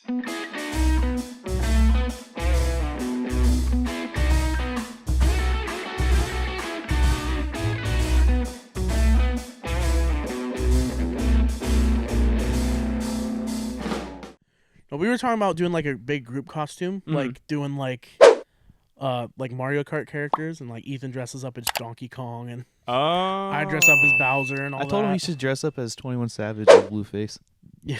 We were talking about doing like a big group costume, like doing like Mario Kart characters, and like Ethan dresses up as Donkey Kong, and I dress up as Bowser, and all that. I told him he should dress up as 21 Savage with Blueface. Yeah.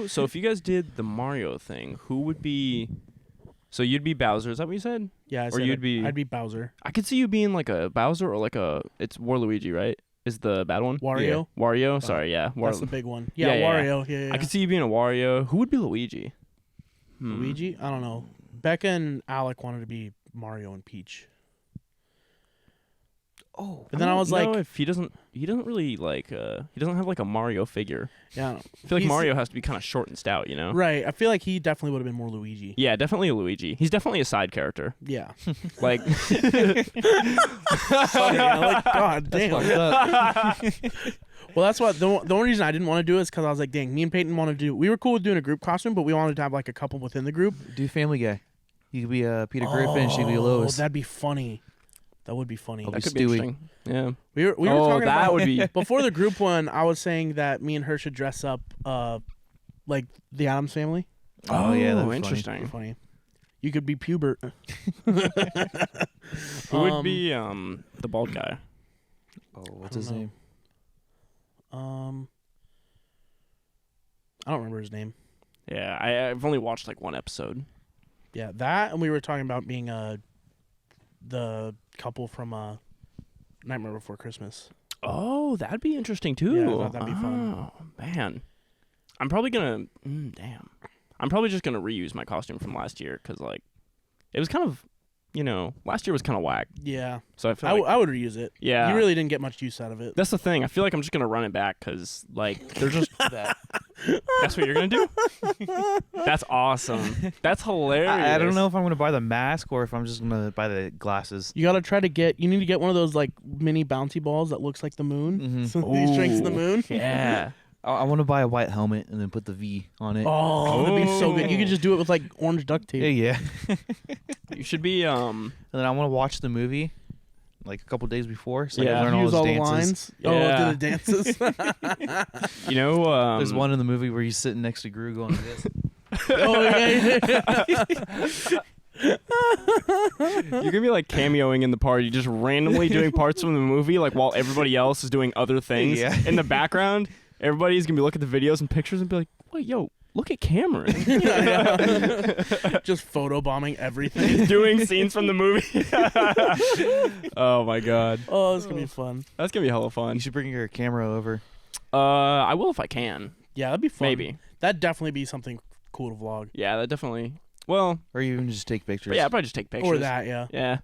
So if you guys did the Mario thing, who would be? So you'd be Bowser. Is that what you said? Yeah. I'd be Bowser. I could see you being like a Bowser or like it's Waluigi, right? Is the bad one? Wario? Yeah. Wario? Sorry, yeah. That's the big one. Yeah, Wario. Yeah. I could see you being a Wario. Who would be Luigi? Luigi? I don't know. Becca and Alec wanted to be Mario and Peach. Oh. But then I was like, if he doesn't really like, he doesn't have like a Mario figure. Yeah. I feel like Mario has to be kind of short and stout, you know? Right. I feel like he definitely would have been more Luigi. Yeah, definitely a Luigi. He's definitely a side character. Yeah. Like. Sorry, Alec. God damn. Well, that's what the only reason I didn't want to do it is because I was like, dang, me and Peyton wanted to do. We were cool with doing a group costume, but we wanted to have like a couple within the group. Do Family Guy. You could be Peter Griffin. She could be Lois. That'd be funny. That would be funny. That could be interesting. Yeah. We were talking that about would be before the group one. I was saying that me and her should dress up like the Addams Family. Oh yeah, that's interesting. Funny. You could be Pubert. Who would be the bald guy? Oh, what's his name? I don't remember his name. Yeah, I've only watched like one episode. Yeah, that, and we were talking about being the couple from Nightmare Before Christmas. Oh, that'd be interesting too. Yeah, I thought that'd be fun. Oh man, I'm probably gonna. Damn, I'm probably just gonna reuse my costume from last year because like it was kind of, last year was kind of whack. Yeah. So I feel I would reuse it. Yeah. You really didn't get much use out of it. That's the thing. I feel like I'm just gonna run it back because like they're just that. That's what you're gonna do? That's awesome. That's hilarious. I don't know if I'm gonna buy the mask or if I'm just gonna buy the glasses. You gotta try to get. You need to get one of those like mini bouncy balls that looks like the moon. Mm-hmm. So these drinks the moon. Yeah. I want to buy a white helmet and then put the V on it. Oh, that'd be so good. You could just do it with like orange duct tape. Yeah. You should be And then I want to watch the movie like a couple days before, so I can learn Use all all his the dances. lines. Do the dances. There's one in the movie where he's sitting next to Gru going like this. Oh yeah. You're gonna be like cameoing in the party, just randomly doing parts from the movie, like while everybody else is doing other things in the background. Everybody's gonna be looking at the videos and pictures and be like, "Wait, yo, look at Cameron." Just photobombing everything. Doing scenes from the movie. Oh my god. Oh, it's gonna be fun. That's gonna be hella fun. You should bring your camera over. I will if I can. Yeah, that'd be fun. Maybe. That'd definitely be something cool to vlog. Yeah, that definitely. Well, or even just take pictures. Yeah, I'll probably just take pictures. Or that, yeah. Yeah.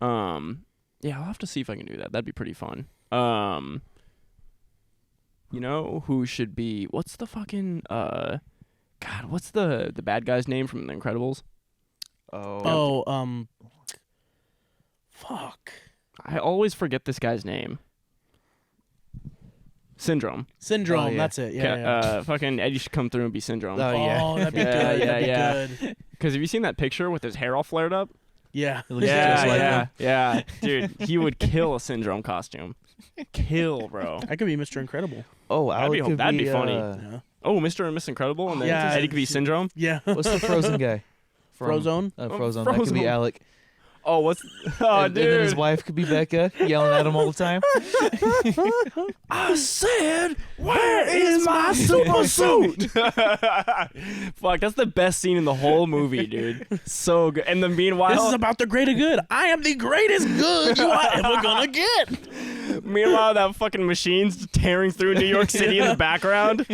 Yeah, I'll have to see if I can do that. That'd be pretty fun. You know who should be? What's the fucking God? What's the bad guy's name from The Incredibles? Fuck. I always forget this guy's name. Syndrome. Syndrome. Oh, yeah. That's it. Yeah. Fucking Eddie should come through and be Syndrome. Oh yeah. Oh, that'd be good. That'd be good. Because have you seen that picture with his hair all flared up? Yeah. Yeah. Dude, he would kill a Syndrome costume. Kill, bro. I could be Mr. Incredible. Oh, that'd be funny. Yeah. Oh, Mr. and Miss Incredible, and then Yeah. Eddie could be Syndrome. Yeah. What's the Frozen guy? Frozone? Frozone. That could be Alec. Oh, what's? Oh, and dude. then his wife could be Becca, yelling at him all the time. I said, "Where is my super suit?" Fuck, that's the best scene in the whole movie, dude. So good. And then meanwhile, this is about the greater good. I am the greatest good you are ever gonna get. Meanwhile, that fucking machine's tearing through New York City in the background.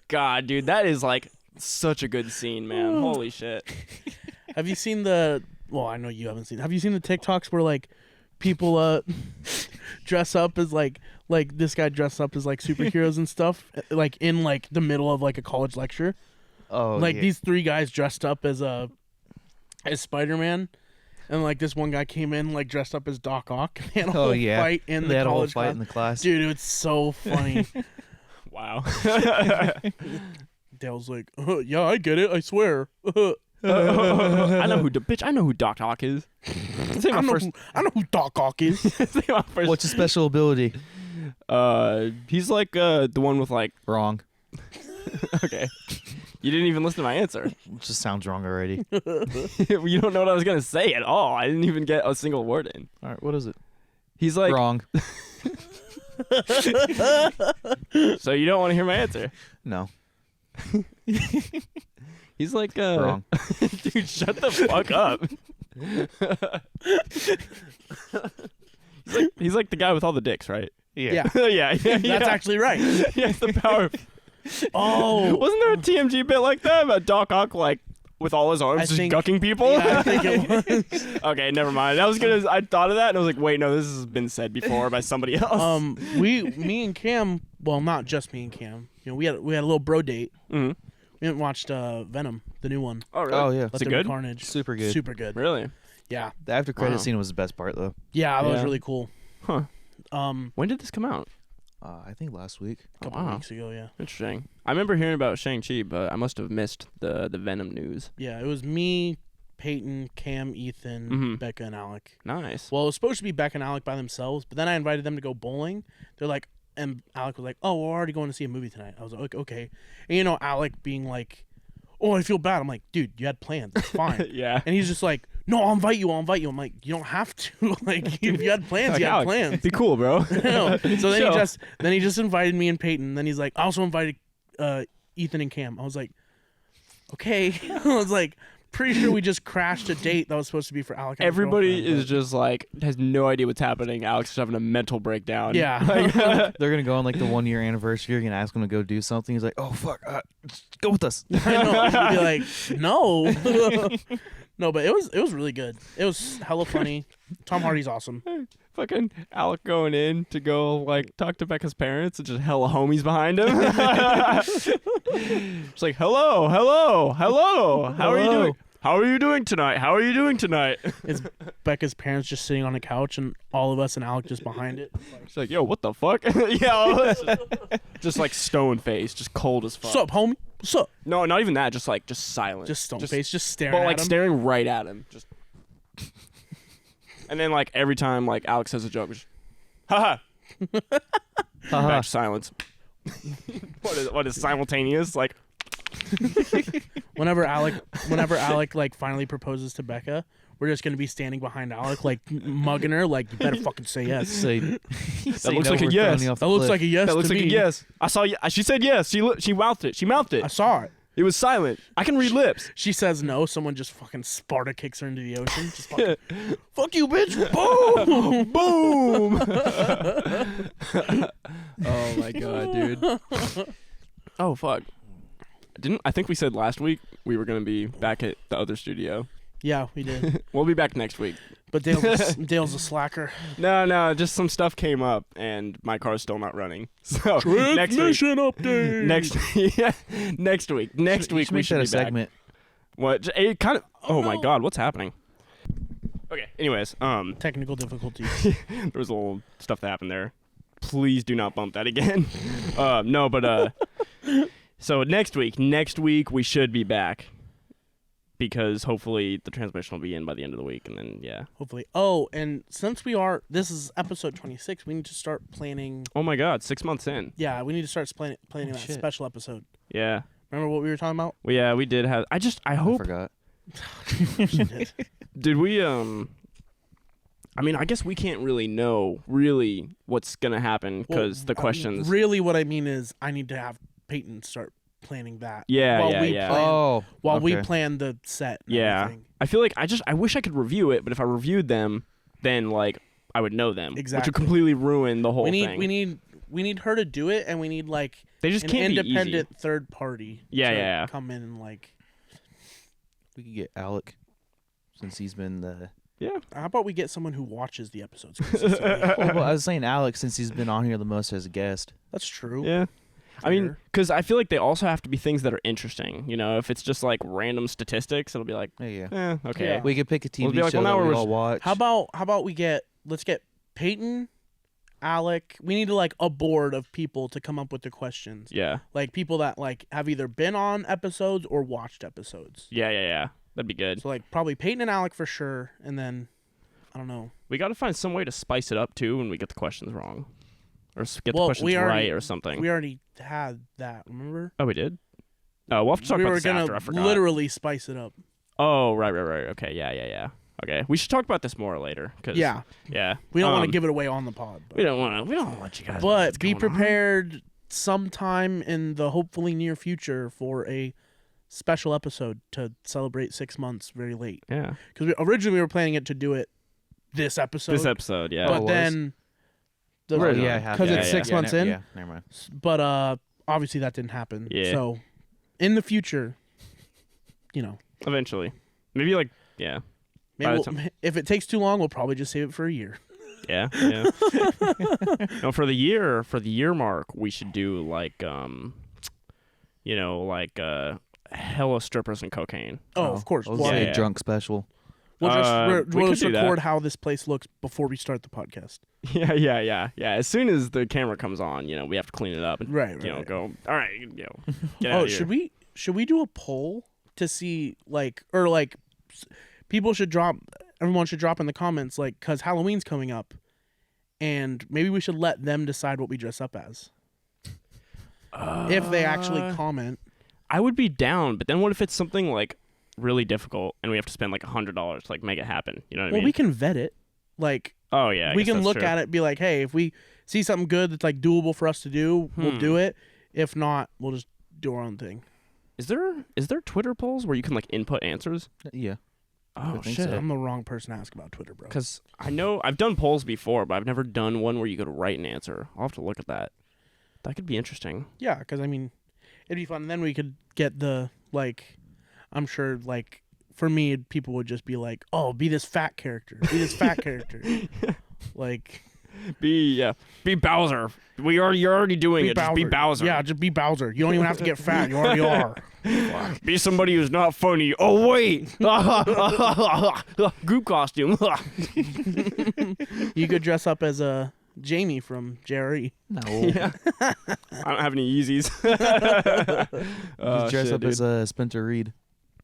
God, dude, that is like such a good scene, man. Holy shit. Have you seen the? Well, I know you haven't seen. Have you seen the TikToks where like people dress up as like this guy dressed up as like superheroes and stuff, like in like the middle of like a college lecture? Oh, like yeah. these three guys dressed up as Spider-Man, and like this one guy came in like dressed up as Doc Ock. They had a whole fight in the college fight in the class. Dude, it's so funny. Wow. Dale's like, yeah, I get it. I swear. I know who Doc Ock is. I know who Doc Ock is. What's his special ability? He's like the one with like. Wrong. Okay. You didn't even listen to my answer. It just sounds wrong already. You don't know what I was gonna say at all. I didn't even get a single word in. All right, what is it? He's like wrong. So you don't want to hear my answer? No. He's like wrong. Dude, shut the fuck up. he's like the guy with all the dicks, right? Yeah. yeah. That's actually right. He has the power. Oh. Wasn't there a TMG bit like that about Doc Ock like with all his arms just gucking people? Yeah, I think it was. Okay, never mind. I thought of that and I was like, wait, no, this has been said before by somebody else. Me and Cam, well, not just me and Cam. You know, we had a little bro date. Mm-hmm. We haven't watched Venom, the new one. Oh, really? Oh, yeah. Let Is it There Be good? Carnage. Super good. Super good. Really? Yeah. The after credit Wow. scene was the best part, though. Yeah, that was Yeah. really cool. Huh. A When did this come out? I think last week. couple wow. weeks ago, yeah. Interesting. I remember hearing about Shang-Chi, but I must have missed the Venom news. Yeah, it was me, Peyton, Cam, Ethan, Mhm. Becca, and Alec. Nice. Well, it was supposed to be Becca and Alec by themselves, but then I invited them to go bowling. They're like, and Alec was like, "Oh, we're already going to see a movie tonight." I was like, "Okay." And you know, Alec being like, "Oh, I feel bad." I'm like, "Dude, you had plans. It's fine." Yeah. And he's just like, "No, I'll invite you. I'm like, "You don't have to. Like, if you had plans, you had Alec, plans." Be cool, bro. I know. So then Chill. he just invited me and Peyton. Then he's like, "I also invited Ethan and Cam." I was like, "Okay." I was like, pretty sure we just crashed a date that was supposed to be for Alec. And his Everybody girlfriend, is just like has no idea what's happening. Alex is having a mental breakdown. Yeah. They're going to go on like the 1 year anniversary. You're going to ask him to go do something. He's like, oh, fuck. Just go with us. I know. I'd be like, no. No, but it was really good. It was hella funny. Tom Hardy's awesome. Fucking Alec going in to go like talk to Becca's parents and just hella homies behind him. It's like, hello. How are you doing? How are you doing tonight? It's Becca's parents just sitting on a couch and all of us and Alec just behind it. She's like, yo, what the fuck? Yeah, all of us just like stone face, just cold as fuck. What's up, homie? What's up? No, not even that. Just silent. Just stone face, just staring but at like him. staring right at him. Just. And then like every time like Alex says a joke, just, haha. Back to silence. What is simultaneous? Like. Whenever Alec like finally proposes to Becca, we're just gonna be standing behind Alec like mugging her like, you better fucking say yes. That looks like a yes. That looks like a yes. That looks to like me. a yes. I saw. She said yes. She mouthed it. I saw it. It was silent. I can read lips. She says no. Someone just fucking Sparta kicks her into the ocean. Just fucking, fuck you, bitch. Boom. Boom. Oh my god, dude. Oh fuck. I think we said last week we were gonna be back at the other studio. Yeah, we did. We'll be back next week. But Dale's a slacker. No, just some stuff came up and my car's still not running. So next week. Transmission update. Next week. Next week we should be a segment. back. What? It kind of. Oh my god, what's happening? Okay. Anyways, Technical difficulties. there was a little stuff that happened there. Please do not bump that again. No, but so next week we should be back. Because hopefully the transmission will be in by the end of the week, and then yeah. Hopefully. Oh, and since this is episode 26, we need to start planning. Oh my god, 6 months in. Yeah, we need to start planning that shit. special episode. Yeah. Remember what we were talking about? Well, yeah, we did have. I I hope. forgot. Did we? I mean, I guess we can't really know what's gonna happen because the questions. Really, what I mean is, I need to have Peyton start planning that. Yeah. While we okay. plan the set. and Yeah. everything. I feel like I wish I could review it, but if I reviewed them, then like I would know them, which Exactly. would completely ruin the whole thing. We need her to do it, and we need like They just an can't be independent easy. third party. Yeah, to yeah. come in and like. We could get Alec, since he's been the... Yeah. How about we get someone who watches the episodes? well, I was saying Alex, since he's been on here the most as a guest. That's true. Yeah. I mean, Fair. because I feel like they also have to be things that are interesting. You know, if it's just like random statistics, it'll be like, Yeah. okay. Yeah. We could pick a TV We'll be like, show well, now that we we're- all watch. How about let's get Peyton, Alec. We need to like a board of people to come up with the questions. Yeah. Like people that like have either been on episodes or watched episodes. Yeah. That'd be good. So like probably Peyton and Alec for sure, and then I don't know. We got to find some way to spice it up too when we get the questions wrong, or get the questions right or something. We already had that. Remember? Oh, we did. Oh, we'll have to talk about this after. I forgot. We were gonna literally spice it up. Oh, right. Okay, yeah. Okay, we should talk about this more later. Yeah. We don't want to give it away on the pod. We don't want to let you guys. But be prepared sometime in the hopefully near future for a special episode to celebrate 6 months very late. Yeah. Because originally we were planning it to do it this episode. Yeah. But then, because it's 6 months in. Yeah, never mind. But obviously that didn't happen. Yeah. So in the future, eventually, maybe maybe if it takes too long, we'll probably just save it for a year. Yeah. No, for the year mark, we should do hella strippers and cococaine. Oh, of course. We'll say a drunk special. We'll just record that. How this place looks before we start the podcast. Yeah. As soon as the camera comes on, we have to clean it up and go. All right, get out of here. Should we do a poll to see people should drop? Everyone should drop in the comments because Halloween's coming up, and maybe we should let them decide what we dress up as. If they actually comment. I would be down, but then what if it's something really difficult and we have to spend $100 to make it happen? You know what I mean? Well, we can vet it. Oh yeah, we can look at it, and be like, hey, if we see something good that's doable for us to do, we'll do it. If not, we'll just do our own thing. Is there Twitter polls where you can input answers? Yeah. Oh shit! So. I'm the wrong person to ask about Twitter, bro. Because I know I've done polls before, but I've never done one where you could write an answer. I'll have to look at that. That could be interesting. Yeah, because it'd be fun. And then we could get the I'm sure for me, people would just be like, "Oh, be this fat character. Be this fat character." Be Bowser. You're already doing it. Just be Bowser. Yeah, just be Bowser. You don't even have to get fat. You already are. Be somebody who's not funny. Oh wait, group costume. You could dress up as a Jamie from JRE. No. Yeah. I don't have any Yeezys. Dress up as a Spencer Reed.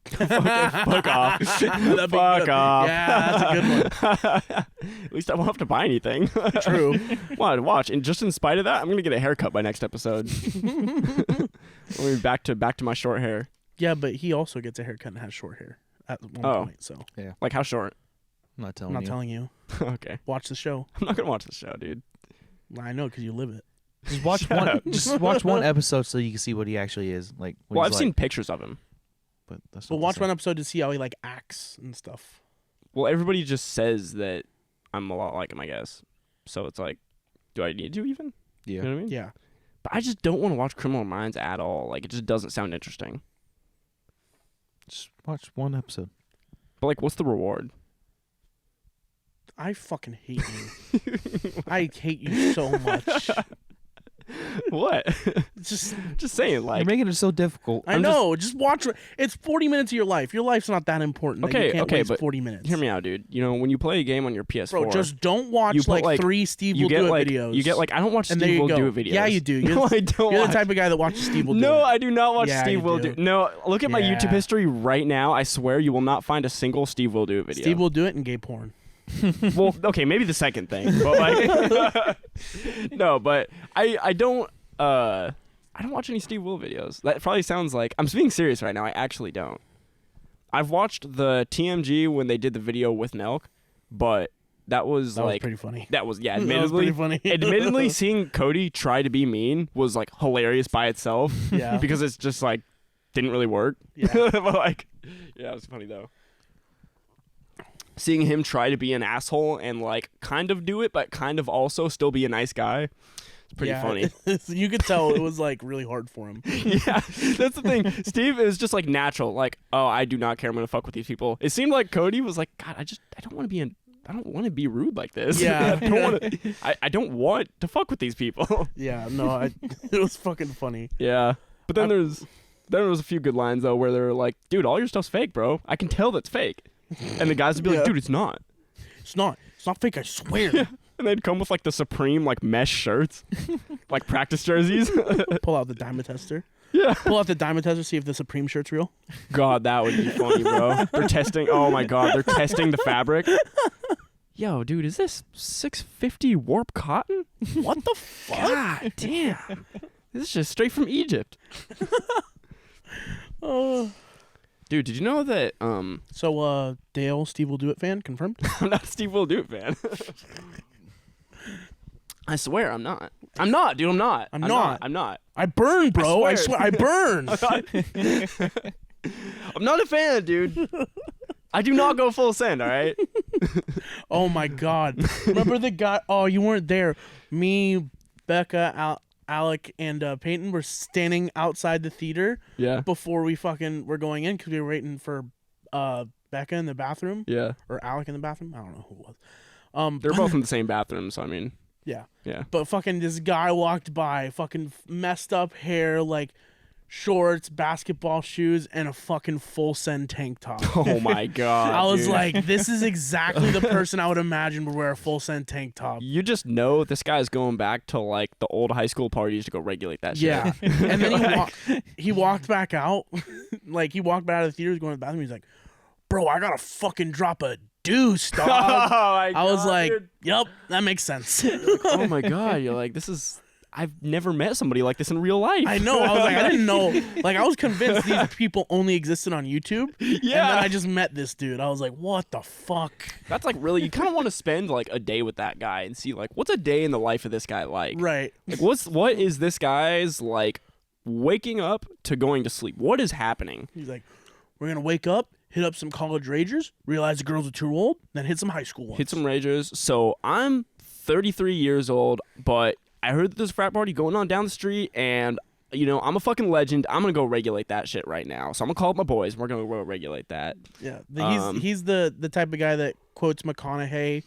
Fuck off. Fuck off. Yeah, that's a good one. At least I won't have to buy anything. True. Watch. And just in spite of that, I'm gonna get a haircut by next episode. We'll be back to my short hair. Yeah, but he also gets a haircut and has short hair at one point. So yeah. How short? I'm not I'm not telling you. Okay. Watch the show. I'm not gonna watch the show, dude. I know because you live it. Just watch one. Just watch one episode so you can see what he actually is like. Well, I've seen pictures of him. But that's watch one episode to see how he acts and stuff. Well, everybody just says that I'm a lot like him, I guess. So it's do I need to even? Yeah. You know what I mean? Yeah. But I just don't want to watch Criminal Minds at all. It just doesn't sound interesting. Just watch one episode. But what's the reward? I fucking hate you. I hate you so much. What? Just saying, you're making it so difficult. I know. Just watch. It's 40 minutes of your life. Your life's not that important. Okay, you can't waste but 40 minutes. Hear me out, dude. When you play a game on your PS4, bro, just don't watch 3 Steve Will Do It videos. You get I don't watch Steve Will Do It videos. Yeah, you do. No, I don't. You're the type of guy that watches Steve Will Do It. No, I do not watch Yeah, Steve Will Do. No, look at my YouTube history right now. I swear you will not find a single Steve Will Do It video. Steve Will Do It and gay porn. Well, okay, maybe the second thing, but no, but I don't watch any Steve Will videos. That probably sounds like I'm being serious right now. I actually don't. I've watched the TMG when they did the video with Nelk, but that was pretty funny. That was admittedly that was pretty funny. admittedly, seeing Cody try to be mean was hilarious by itself. Yeah, because it's just didn't really work. Yeah, but yeah, it was funny though. Seeing him try to be an asshole and kind of do it, but kind of also still be a nice guy. It's pretty funny. You could tell it was really hard for him. Yeah, that's the thing. Steve is just natural. Oh, I do not care. I'm gonna fuck with these people. It seemed like Cody was God, I don't want to be I don't want to be rude like this. Yeah, I don't want to fuck with these people. Yeah, no, it was fucking funny. Yeah, but then there was a few good lines though where they're dude, all your stuff's fake, bro. I can tell that's fake. And the guys would be dude, it's not. It's not. It's not fake, I swear. And they'd come with like the Supreme like mesh shirts, like practice jerseys. Pull out the diamond tester. Yeah. Pull out the diamond tester, see if the Supreme shirt's real. God, that would be funny, bro. They're testing. Oh my God, they're testing the fabric. Yo, dude, is this 650 warp cotton? What the fuck? God damn. This is just straight from Egypt. Dude, did you know that So Dale, Steve Will Do It fan, confirmed? I'm not a Steve Will Do It fan. I swear I'm not. I'm not, dude, I'm not. I'm not. I'm not. I burn, bro. I swear, I burn. I'm not a fan, dude. I do not go full send, all right? Oh my God. Remember the guy? Oh, you weren't there. Me, Becca, Alec, and Peyton were standing outside the theater before we fucking were going in because we were waiting for Becca in the bathroom. Yeah. Or Alec in the bathroom. I don't know who it was. They're both in the same bathroom, so I mean. Yeah. Yeah. But fucking this guy walked by, fucking messed up hair, like shorts, basketball shoes, and a fucking full send tank top. Oh my God. I was dude. like, this is exactly the person I would imagine would wear a full send tank top. You just know this guy's going back to like the old high school parties to go regulate that shit. Yeah. And then he walked back out. Like he walked back out of the theater, going to the bathroom. He's like, bro, I gotta fucking drop a deuce, dog. I was like, dude. yep, that makes sense. Oh my God. You're like, I've never met somebody like this in real life. I know. I was like, I didn't know. Like, I was convinced these people only existed on YouTube. Yeah. And then I just met this dude. I was like, what the fuck? That's like really, you kind of want to spend like a day with that guy and see like, what's a day in the life of this guy like? Right. Like, what is this guy's like waking up to going to sleep? What is happening? He's like, we're going to wake up, hit up some college ragers, realize the girls are too old, then hit some high school ones. Hit some ragers. So I'm 33 years old, but I heard that there's a frat party going on down the street, and, you know, I'm a fucking legend. I'm going to go regulate that shit right now. So I'm going to call up my boys, and we're going to go regulate that. Yeah. He's the type of guy that quotes McConaughey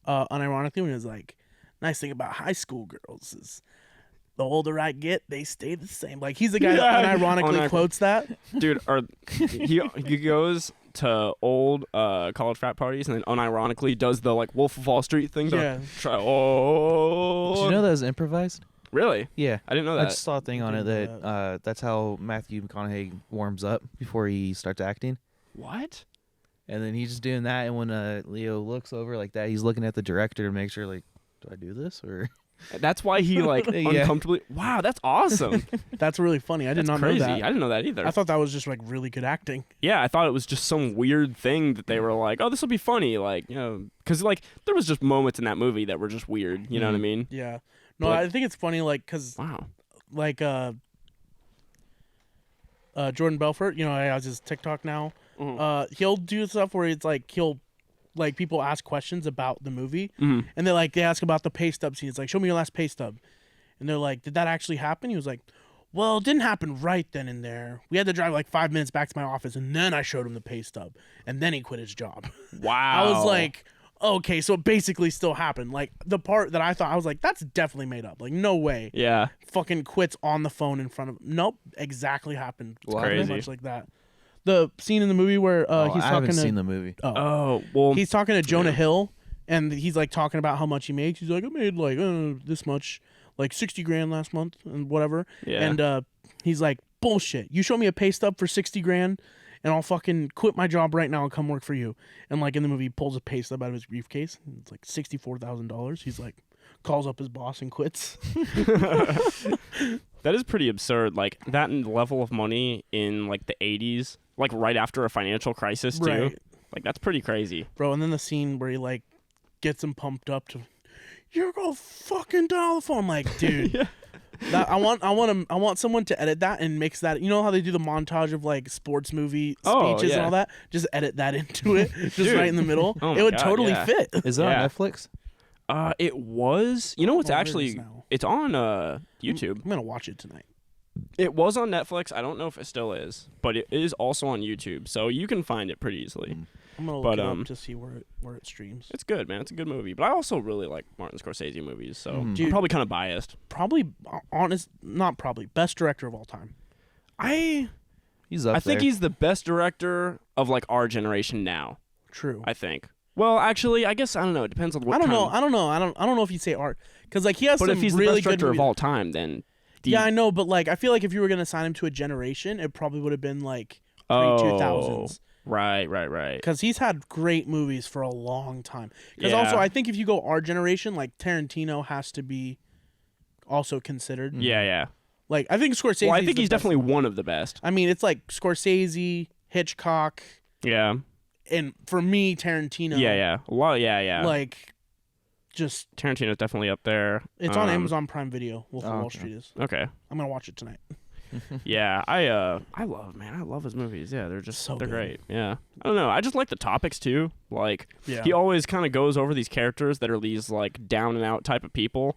unironically when he's like, nice thing about high school girls is the older I get, they stay the same. Like, he's the guy that unironically quotes that. Dude, he goes to old college frat parties and then unironically does the like Wolf of Wall Street thing. Yeah. Did you know that was improvised? Really? Yeah. I didn't know I that. just saw a thing on it that that's how Matthew McConaughey warms up before he starts acting. What? And then he's just doing that, and when Leo looks over like that, he's looking at the director to make sure, like, do I do this or? That's why he like uncomfortably. Wow, that's awesome. That's really funny. I did not crazy. know that. I didn't know that either. I thought that was just like really good acting. Yeah, I thought it was just some weird thing that they were like, oh, this will be funny, like, you know, because like there was just moments in that movie that were just weird. You know what I mean? Yeah. No, But- I think it's funny, like, because Wow. like Jordan Belfort, you know, I has his TikTok now. Mhm. He'll do stuff where it's like people ask questions about the movie, Mhm. and they ask about the pay stub scene. It's like, show me your last pay stub, and they're like, did that actually happen? He was like, well, it didn't happen right then and there. We had to drive like 5 minutes back to my office, and then I showed him the pay stub, and then he quit his job. Wow. I was like, okay, so it basically still happened. Like the part that I thought, I was like, that's definitely made up. Like, no way. yeah. Fucking quits on the phone in front of. Nope, exactly happened. Wow. Pretty Crazy. much like that. The scene in the movie where he's I talking haven't to. seen the movie. Oh well. He's talking to Jonah Hill, and he's like talking about how much he makes. He's like, I made like this much, like 60 grand last month and whatever. Yeah. And he's like, bullshit. You show me a pay stub for 60 grand, and I'll fucking quit my job right now and come work for you. And like in the movie, he pulls a pay stub out of his briefcase. And it's like $64,000. He's like, calls up his boss and quits. That is pretty absurd. Like that level of money in like the 80s, like right after a financial crisis too. Right. Like that's pretty crazy. Bro, and then the scene where he like gets him pumped up to, you're gonna fucking dial the phone. I'm like, dude, Yeah. that, I want someone to edit that and mix that. You know how they do the montage of like sports movie speeches and all that? Just edit that into it, just Dude. right in the middle. Oh my it would God, totally yeah. fit. Is it Yeah. on Netflix? It was. You know, it's Oh, there it actually is now. it's on YouTube. I'm gonna watch it tonight. It was on Netflix. I don't know if it still is, but it is also on YouTube, so you can find it pretty easily. I'm gonna look But, it up to see where it streams. It's good, man. It's a good movie. But I also really like Martin Scorsese movies, so Mm. Dude. I'm probably kind of biased. Probably not probably best director of all time. He's up I think there. he's the best director of like our generation now. True. I think. Well, actually, I guess I don't know. It depends on what. I don't know. kind. I don't know if you'd say art, because like he has But some if he's really the best good director of movies. all time, then Yeah, I know, but like I feel like if you were gonna sign him to a generation, it probably would have been like pre-2000s. Right. Because he's had great movies for a long time. Because Yeah. also, I think if you go our generation, like Tarantino has to be also considered. Yeah. Like I think Scorsese. Well, I think he's definitely one of the best. I mean, it's like Scorsese, Hitchcock, Yeah. and for me, Tarantino. Yeah. A lot. Yeah. Like, just Tarantino's definitely up there. it's on Amazon Prime Video. Wolf of Wall okay. Street is. Okay. I'm gonna watch it tonight. Yeah, I love his movies. Yeah, they're just So they're good. great. Yeah, I don't know. I just like the topics too. Like Yeah. he always kind of goes over these characters that are these like down and out type of people.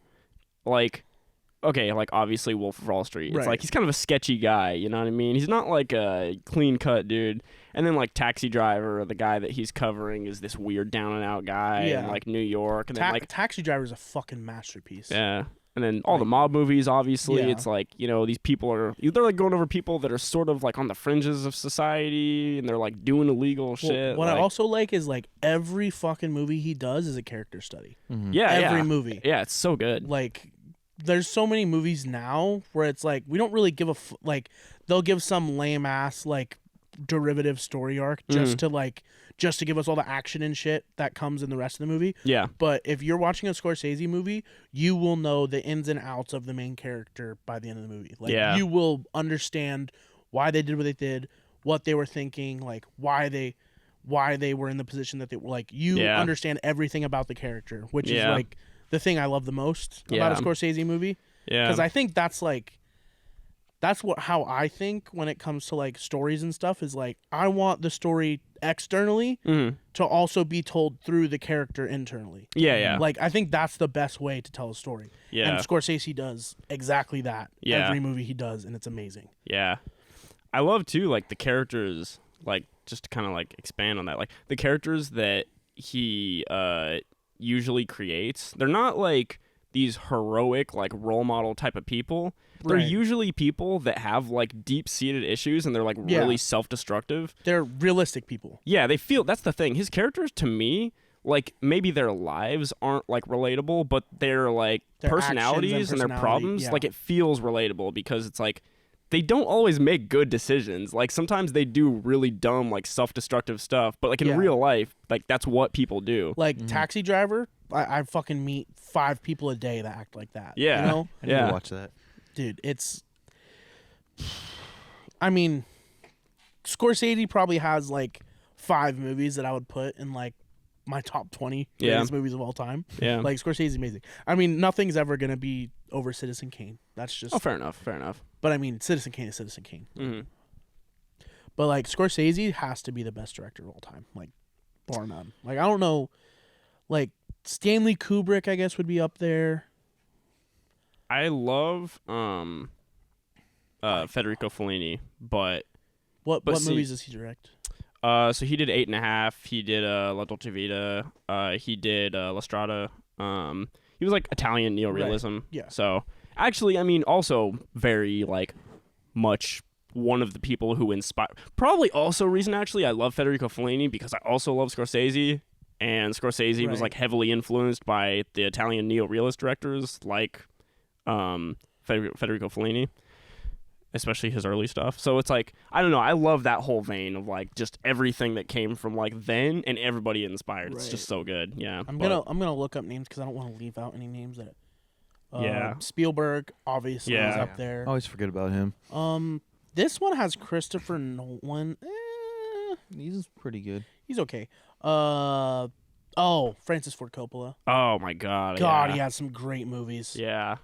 Like, okay, like obviously Wolf of Wall Street. It's Right. like he's kind of a sketchy guy. You know what I mean? He's not like a clean cut dude. And then like Taxi Driver, the guy that he's covering is this weird down and out guy in Yeah. like New York. And then like Taxi Driver is a fucking masterpiece. yeah. And then all the mob movies, obviously, Yeah. it's like, you know, these people are, they're like going over people that are sort of like on the fringes of society and they're like doing illegal Well, shit. what like, I also like is like every fucking movie he does is a character study. yeah, Every movie. Yeah, it's so good. Like, there's so many movies now where it's like we don't really give a like they'll give some lame ass like derivative story arc just to give us all the action and shit that comes in the rest of the movie. Yeah. But if you're watching a Scorsese movie, you will know the ins and outs of the main character by the end of the movie. Like Yeah. you will understand why they did what they did, what they were thinking, like why they were in the position that they were. Like you understand everything about the character, which is like the thing I love the most about a Scorsese movie. Yeah. Because I think that's how I think when it comes to like stories and stuff is like I want the story externally to also be told through the character internally. Yeah. Like I think that's the best way to tell a story. Yeah. And Scorsese does exactly that. Yeah. Every movie he does, and it's amazing. Yeah. I love too, like the characters, like just to kind of like expand on that, like the characters that he usually creates, they're not like these heroic like role model type of people. They're Right. usually people that have like deep-seated issues and they're like really self-destructive. They're realistic people. Yeah, they feel, that's the thing. His characters to me, like maybe their lives aren't like relatable, but their like Their personalities actions and and their personality, problems, yeah. like it feels relatable because it's like they don't always make good decisions. Like sometimes they do really dumb like self-destructive stuff, but like in Yeah. real life, like that's what people do. Like Taxi Driver, I fucking meet 5 people a day that act like that. Yeah. You know? I need to watch that. Dude, I mean, Scorsese probably has like 5 movies that I would put in like my top 20 greatest movies of all time. Yeah. Like Scorsese's amazing. I mean, nothing's ever gonna be over Citizen Kane. That's just. Oh, fair enough. But I mean, Citizen Kane is Citizen Kane. Mhm. But like Scorsese has to be the best director of all time, like bar none. Like I don't know, like Stanley Kubrick, I guess would be up there. I love Federico Fellini, but What see- movies does he direct? so he did 8.5. He did La Dolce Vita. He did La Strada. He was like Italian neorealism. Right. Yeah. So actually, I mean, also very like much one of the people who inspire. Probably also reason actually I love Federico Fellini because I also love Scorsese, and Scorsese was Right. like heavily influenced by the Italian neorealist directors like Federico Fellini. Especially his early stuff. So it's like, I don't know, I love that whole vein of like just everything that came from like then and everybody inspired. It's just so good. Yeah. I'm gonna look up names because I don't want to leave out any names that. Yeah. Spielberg obviously is Yeah. up there. I always forget about him. This one has Christopher Nolan. He's pretty good. He's okay. Francis Ford Coppola. Oh my god. God, yeah. he has some great movies. Yeah.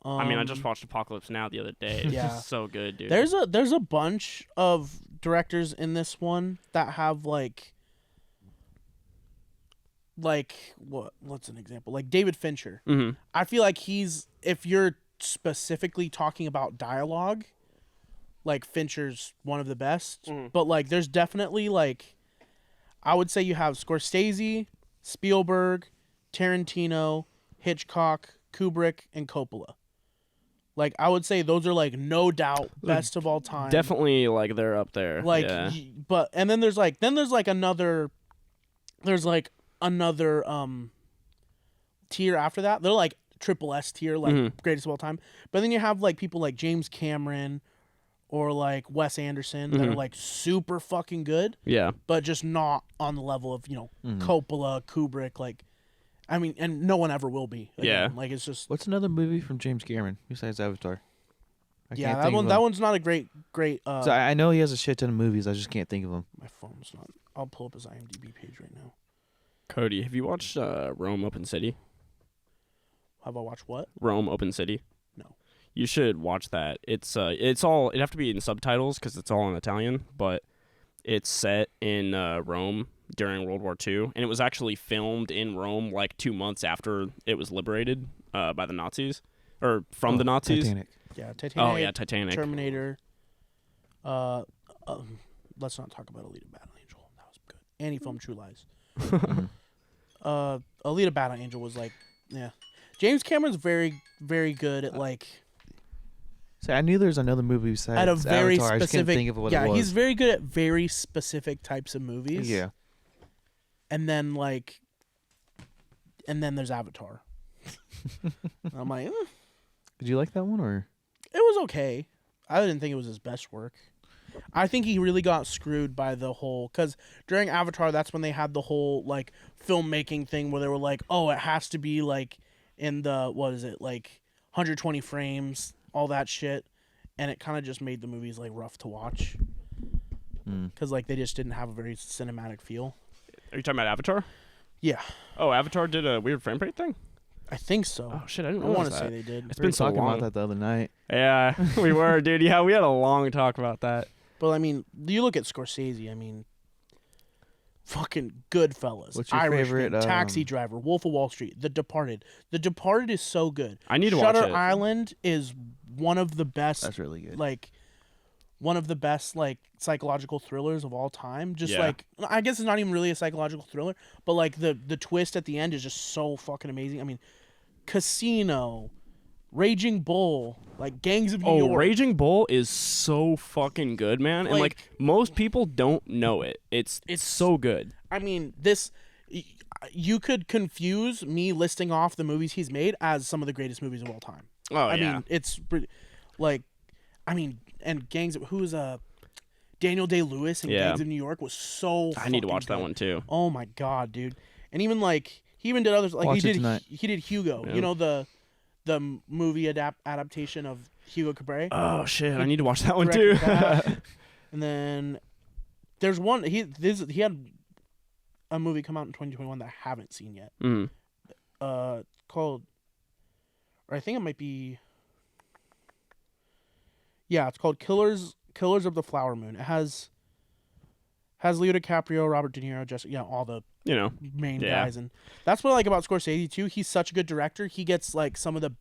I mean, I just watched Apocalypse Now the other day. It's Yeah. just so good, dude. There's a bunch of directors in this one that have like what's an example? Like David Fincher. Mhm. I feel like if you're specifically talking about dialogue, like Fincher's one of the best. But like there's definitely like I would say you have Scorsese, Spielberg, Tarantino, Hitchcock, Kubrick, and Coppola. Like I would say those are like no doubt best of all time. Definitely they're up there. Like yeah. and then there's like another there's like another tier after that. They're like triple S tier, like greatest of all time. But then you have like people like James Cameron or like Wes Anderson that are like super fucking good. Yeah. But just not on the level of, Coppola, Kubrick, like I mean, and no one ever will be. Again. Yeah. Like it's just What's another movie from James Cameron besides Avatar? that one's not a great So I know he has a shit ton of movies. I just can't think of them. my phone's not. I'll pull up his IMDb page right now. Cody, have you watched Rome Open City? Have I watched what? Rome Open City? No. You should watch that. It's all, it'd have to be in subtitles because it's all in Italian, but it's set in Rome during World War II, and it was actually filmed in Rome like 2 months after it was liberated by the Nazis, or from the Nazis. Titanic. Yeah, Titanic. Oh yeah, Titanic. Terminator. Let's not talk about Alita Battle Angel. That was good. And he filmed True Lies. Alita Battle Angel was like, yeah. James Cameron's very, very good at like. So I knew there was another movie besides At a very Avatar. I just couldn't specific. think of what it was. Yeah, he's very good at very specific types of movies. Yeah. And then there's Avatar. I'm like, Did you like that one or? it was okay. I didn't think it was his best work. I think he really got screwed by the whole, because during Avatar, that's when they had the whole like filmmaking thing where they were like, oh, it has to be like in the, what is it, like 120 frames, all that shit, and it kind of just made the movies like rough to watch because like they just didn't have a very cinematic feel. Are you talking about Avatar? Yeah, Oh, Avatar did a weird frame rate thing? I think so. Oh shit, I didn't I know want to that. say they did, It's We were been so talking long. about that the other night. Yeah, we were, dude. Yeah, we had a long talk about that. but I mean, you look at Scorsese. I mean, fucking Goodfellas, What's your Irishman, favorite, Taxi Driver, Wolf of Wall Street, The Departed. The Departed is so good. I need to watch Shutter it. Island is one of the best. That's really good. Like one of the best like psychological thrillers of all time. Just Yeah. like, I guess it's not even really a psychological thriller, but like the twist at the end is just so fucking amazing. I mean, Casino, Raging Bull, like Gangs of New York. Raging Bull is so fucking good, man. And like Like- most people don't know it. It's so good. I mean, you could confuse me listing off the movies he's made as some of the greatest movies of all time. Oh I yeah. mean, it's like, I mean, and who's Daniel Day-Lewis in Yeah. Gangs of New York was so. I need to fucking watch that good. one too. Oh my god, dude! And even like he even did others like Watch it he tonight. did Hugo. Yeah. You know the movie adaptation of Hugo Cabret. Oh shit, I need to watch that one too. Directed that. And then there's one he had a movie come out in 2021 that I haven't seen yet. Called, or I think it might be. Yeah, it's called Killers of the Flower Moon. It has Leo DiCaprio, Robert De Niro, Jessica, all the You know. main Yeah. guys, and that's what I like about Scorsese too. He's such a good director. He gets like some of the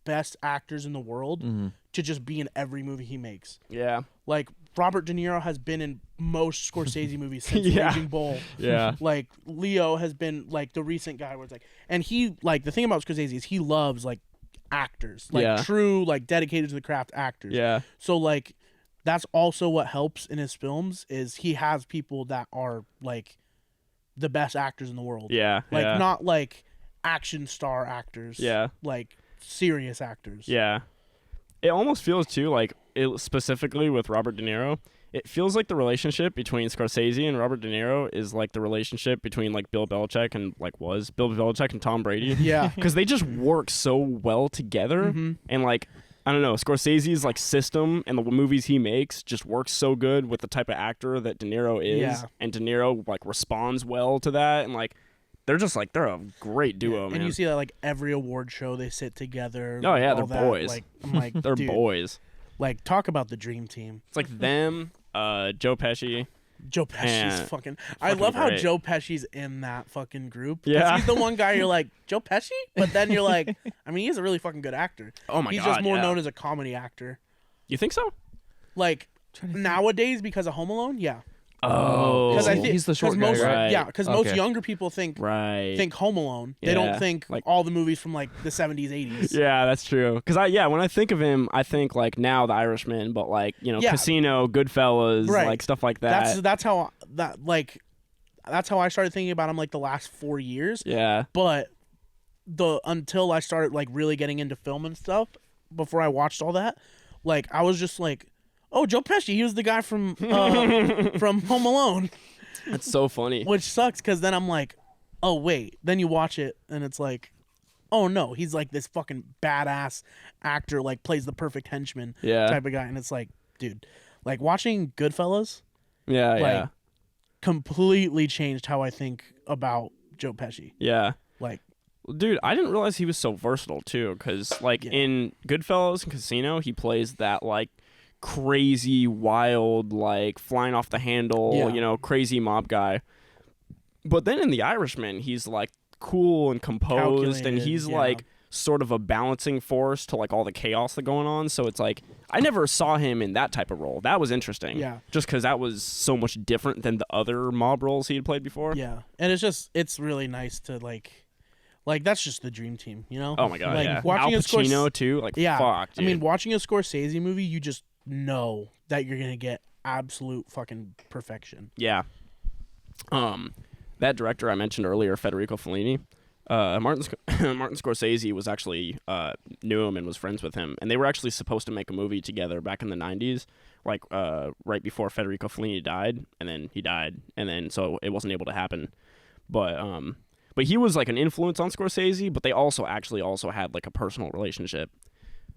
best actors in the world to just be in every movie he makes. Yeah. Like Robert De Niro has been in most Scorsese movies since Yeah. Raging Bull. Yeah. Like Leo has been like the recent guy where it's like, and he like the thing about Scorsese is he loves like actors, like Yeah. true like dedicated to the craft actors. Yeah. So like that's also what helps in his films is he has people that are like the best actors in the world. Yeah. Like yeah. not like action star actors. Yeah. Like serious actors. Yeah. It almost feels too like it, specifically with Robert De Niro. It feels like the relationship between Scorsese and Robert De Niro is like the relationship between like Bill Belichick and Tom Brady. Yeah. Because they just work so well together, and like I don't know, Scorsese's like system and the movies he makes just works so good with the type of actor that De Niro is, Yeah. and De Niro like responds well to that, and like they're a great duo, man. And you see that like every award show they sit together. Oh, yeah, all they're that. boys. Like I'm like they're dude, boys. Like talk about the dream team. It's like them, Joe Pesci. Joe Pesci's Yeah. fucking. I love how great. Joe Pesci's in that fucking group. 'Cause Yeah. he's the one guy you're like Joe Pesci, but then you're like, I mean, he's a really fucking good actor. Oh my he's god, just more yeah. known as a comedy actor. You think so? Like nowadays because of Home Alone, yeah. Oh, Because I think he's the short guy, most, right? Yeah, because most Okay. younger people think Home Alone. They Yeah. don't think Like- all the movies from like the 70s, 80s. Yeah, that's true. Because when I think of him, I think like now The Irishman, but like Yeah. Casino, Goodfellas, Right. like stuff like that. That's how that like that's how I started thinking about him like the last 4 years. Yeah. But until I started like really getting into film and stuff, before I watched all that, like I was just like, oh, Joe Pesci, he was the guy from from Home Alone. That's so funny. Which sucks because then I'm like, oh wait. Then you watch it and it's like, oh no, he's like this fucking badass actor, like plays the perfect henchman type of guy, and it's like, dude, like watching Goodfellas, like, completely changed how I think about Joe Pesci. Yeah. Like, dude, I didn't realize he was so versatile too, because like in Goodfellas and Casino, he plays that like crazy, wild, like flying off the handle, you know, crazy mob guy. But then in The Irishman, he's like cool and composed, and he's like sort of a balancing force to like all the chaos that's going on. So it's like I never saw him in that type of role. That was interesting. Yeah. Just because that was so much different than the other mob roles he had played before. Yeah. And it's really nice to like that's just the dream team, you know? Oh my god, like, yeah. Watching Al Pacino too, like fuck, dude. I mean, watching a Scorsese movie, you just know that you're gonna get absolute fucking perfection. Yeah. That director I mentioned earlier, Federico Fellini, Martin Scorsese was actually knew him and was friends with him, and they were actually supposed to make a movie together back in the 90s, like right before Federico Fellini died, and then he died, and then so it wasn't able to happen. But he was like an influence on Scorsese, but they also had like a personal relationship.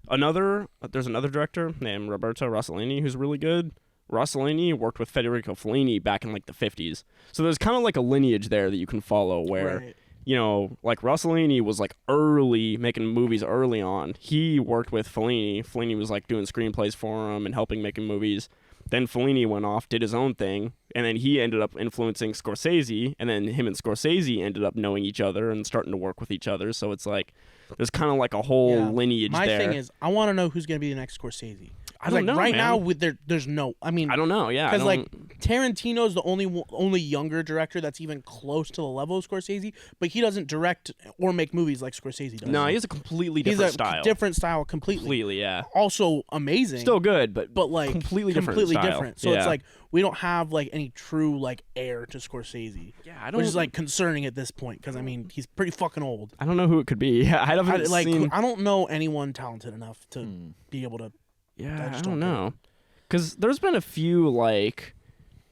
There's another director named Roberto Rossellini who's really good. Rossellini worked with Federico Fellini back in like the 50s. So there's kind of like a lineage there that you can follow where, you know, like Rossellini was like making movies early on. He worked with Fellini. Fellini was like doing screenplays for him and helping making movies. Then Fellini went off, did his own thing, and then he ended up influencing Scorsese, and then him and Scorsese ended up knowing each other and starting to work with each other. So it's like there's kind of like a whole lineage there. My thing is, I want to know who's going to be the next Scorsese. I don't know, right man. now, there's no. I mean, I don't know. Yeah, because like Tarantino's the only younger director that's even close to the level of Scorsese, but he doesn't direct or make movies like Scorsese does. No, he has a completely different style. Different style, completely. Yeah. Also amazing. Still good, but like completely different. So it's like we don't have like any true like heir to Scorsese. Yeah, I don't. Which is like concerning at this point because I mean he's pretty fucking old. I don't know who it could be. Yeah, I don't know anyone talented enough to be able to. Yeah, I don't know. Because there's been a few, like,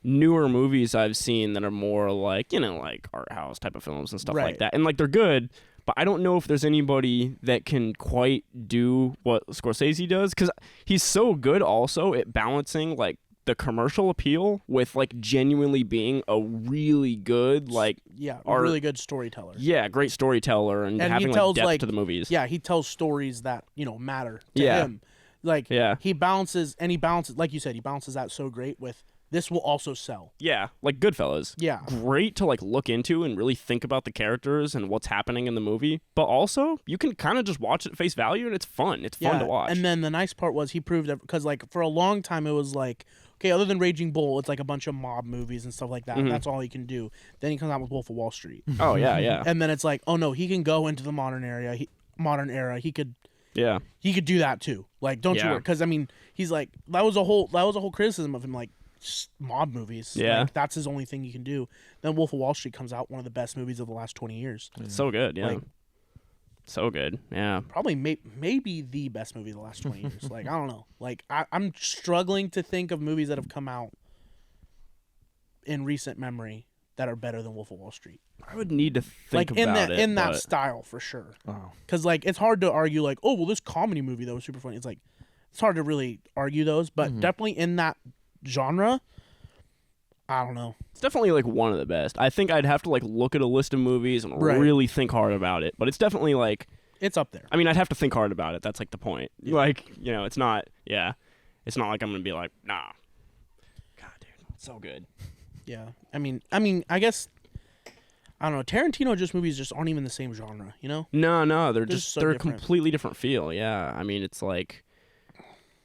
newer movies I've seen that are more, like, you know, like, art house type of films and stuff like that. And, like, they're good, but I don't know if there's anybody that can quite do what Scorsese does. Because he's so good also at balancing, like, the commercial appeal with, like, genuinely being a really good, like... Yeah, a really good storyteller. Yeah, great storyteller and having, like, depth to the movies. Yeah, he tells stories that, you know, matter to him. Like, he balances, like you said, he balances that so great with, this will also sell. Yeah, like Goodfellas. Yeah. Great to, like, look into and really think about the characters and what's happening in the movie. But also, you can kind of just watch it at face value, and it's fun. It's fun to watch. And then the nice part was he proved that, because, like, for a long time, it was like, okay, other than Raging Bull, it's like a bunch of mob movies and stuff like that. Mm-hmm. That's all he can do. Then he comes out with Wolf of Wall Street. Oh, yeah. And then it's like, oh, no, he can go into the modern era. He could... Yeah, he could do that too. Like, don't you worry, because I mean, he's like that was a whole criticism of him, like mob movies. Yeah, like, that's his only thing he can do. Then Wolf of Wall Street comes out, one of the best movies of the last 20 years. It's so good, yeah, like, so good, yeah. Probably maybe the best movie of the last 20 years. Like, I don't know. Like, I'm struggling to think of movies that have come out in recent memory that are better than Wolf of Wall Street. I would need to think about it. In that style, for sure. Because, like, it's hard to argue, like, oh, well, this comedy movie that was super funny. It's like, it's hard to really argue those, but definitely in that genre, I don't know. It's definitely, like, one of the best. I think I'd have to, like, look at a list of movies and really think hard about it, but it's definitely, like... It's up there. I mean, I'd have to think hard about it. That's, like, the point. Yeah. Like, you know, it's not... Yeah. It's not like I'm going to be like, nah. God, dude. It's so good. Yeah. I mean, I guess... I don't know. Tarantino movies just aren't even the same genre, you know? No, they're so a completely different feel. Yeah, I mean, it's like,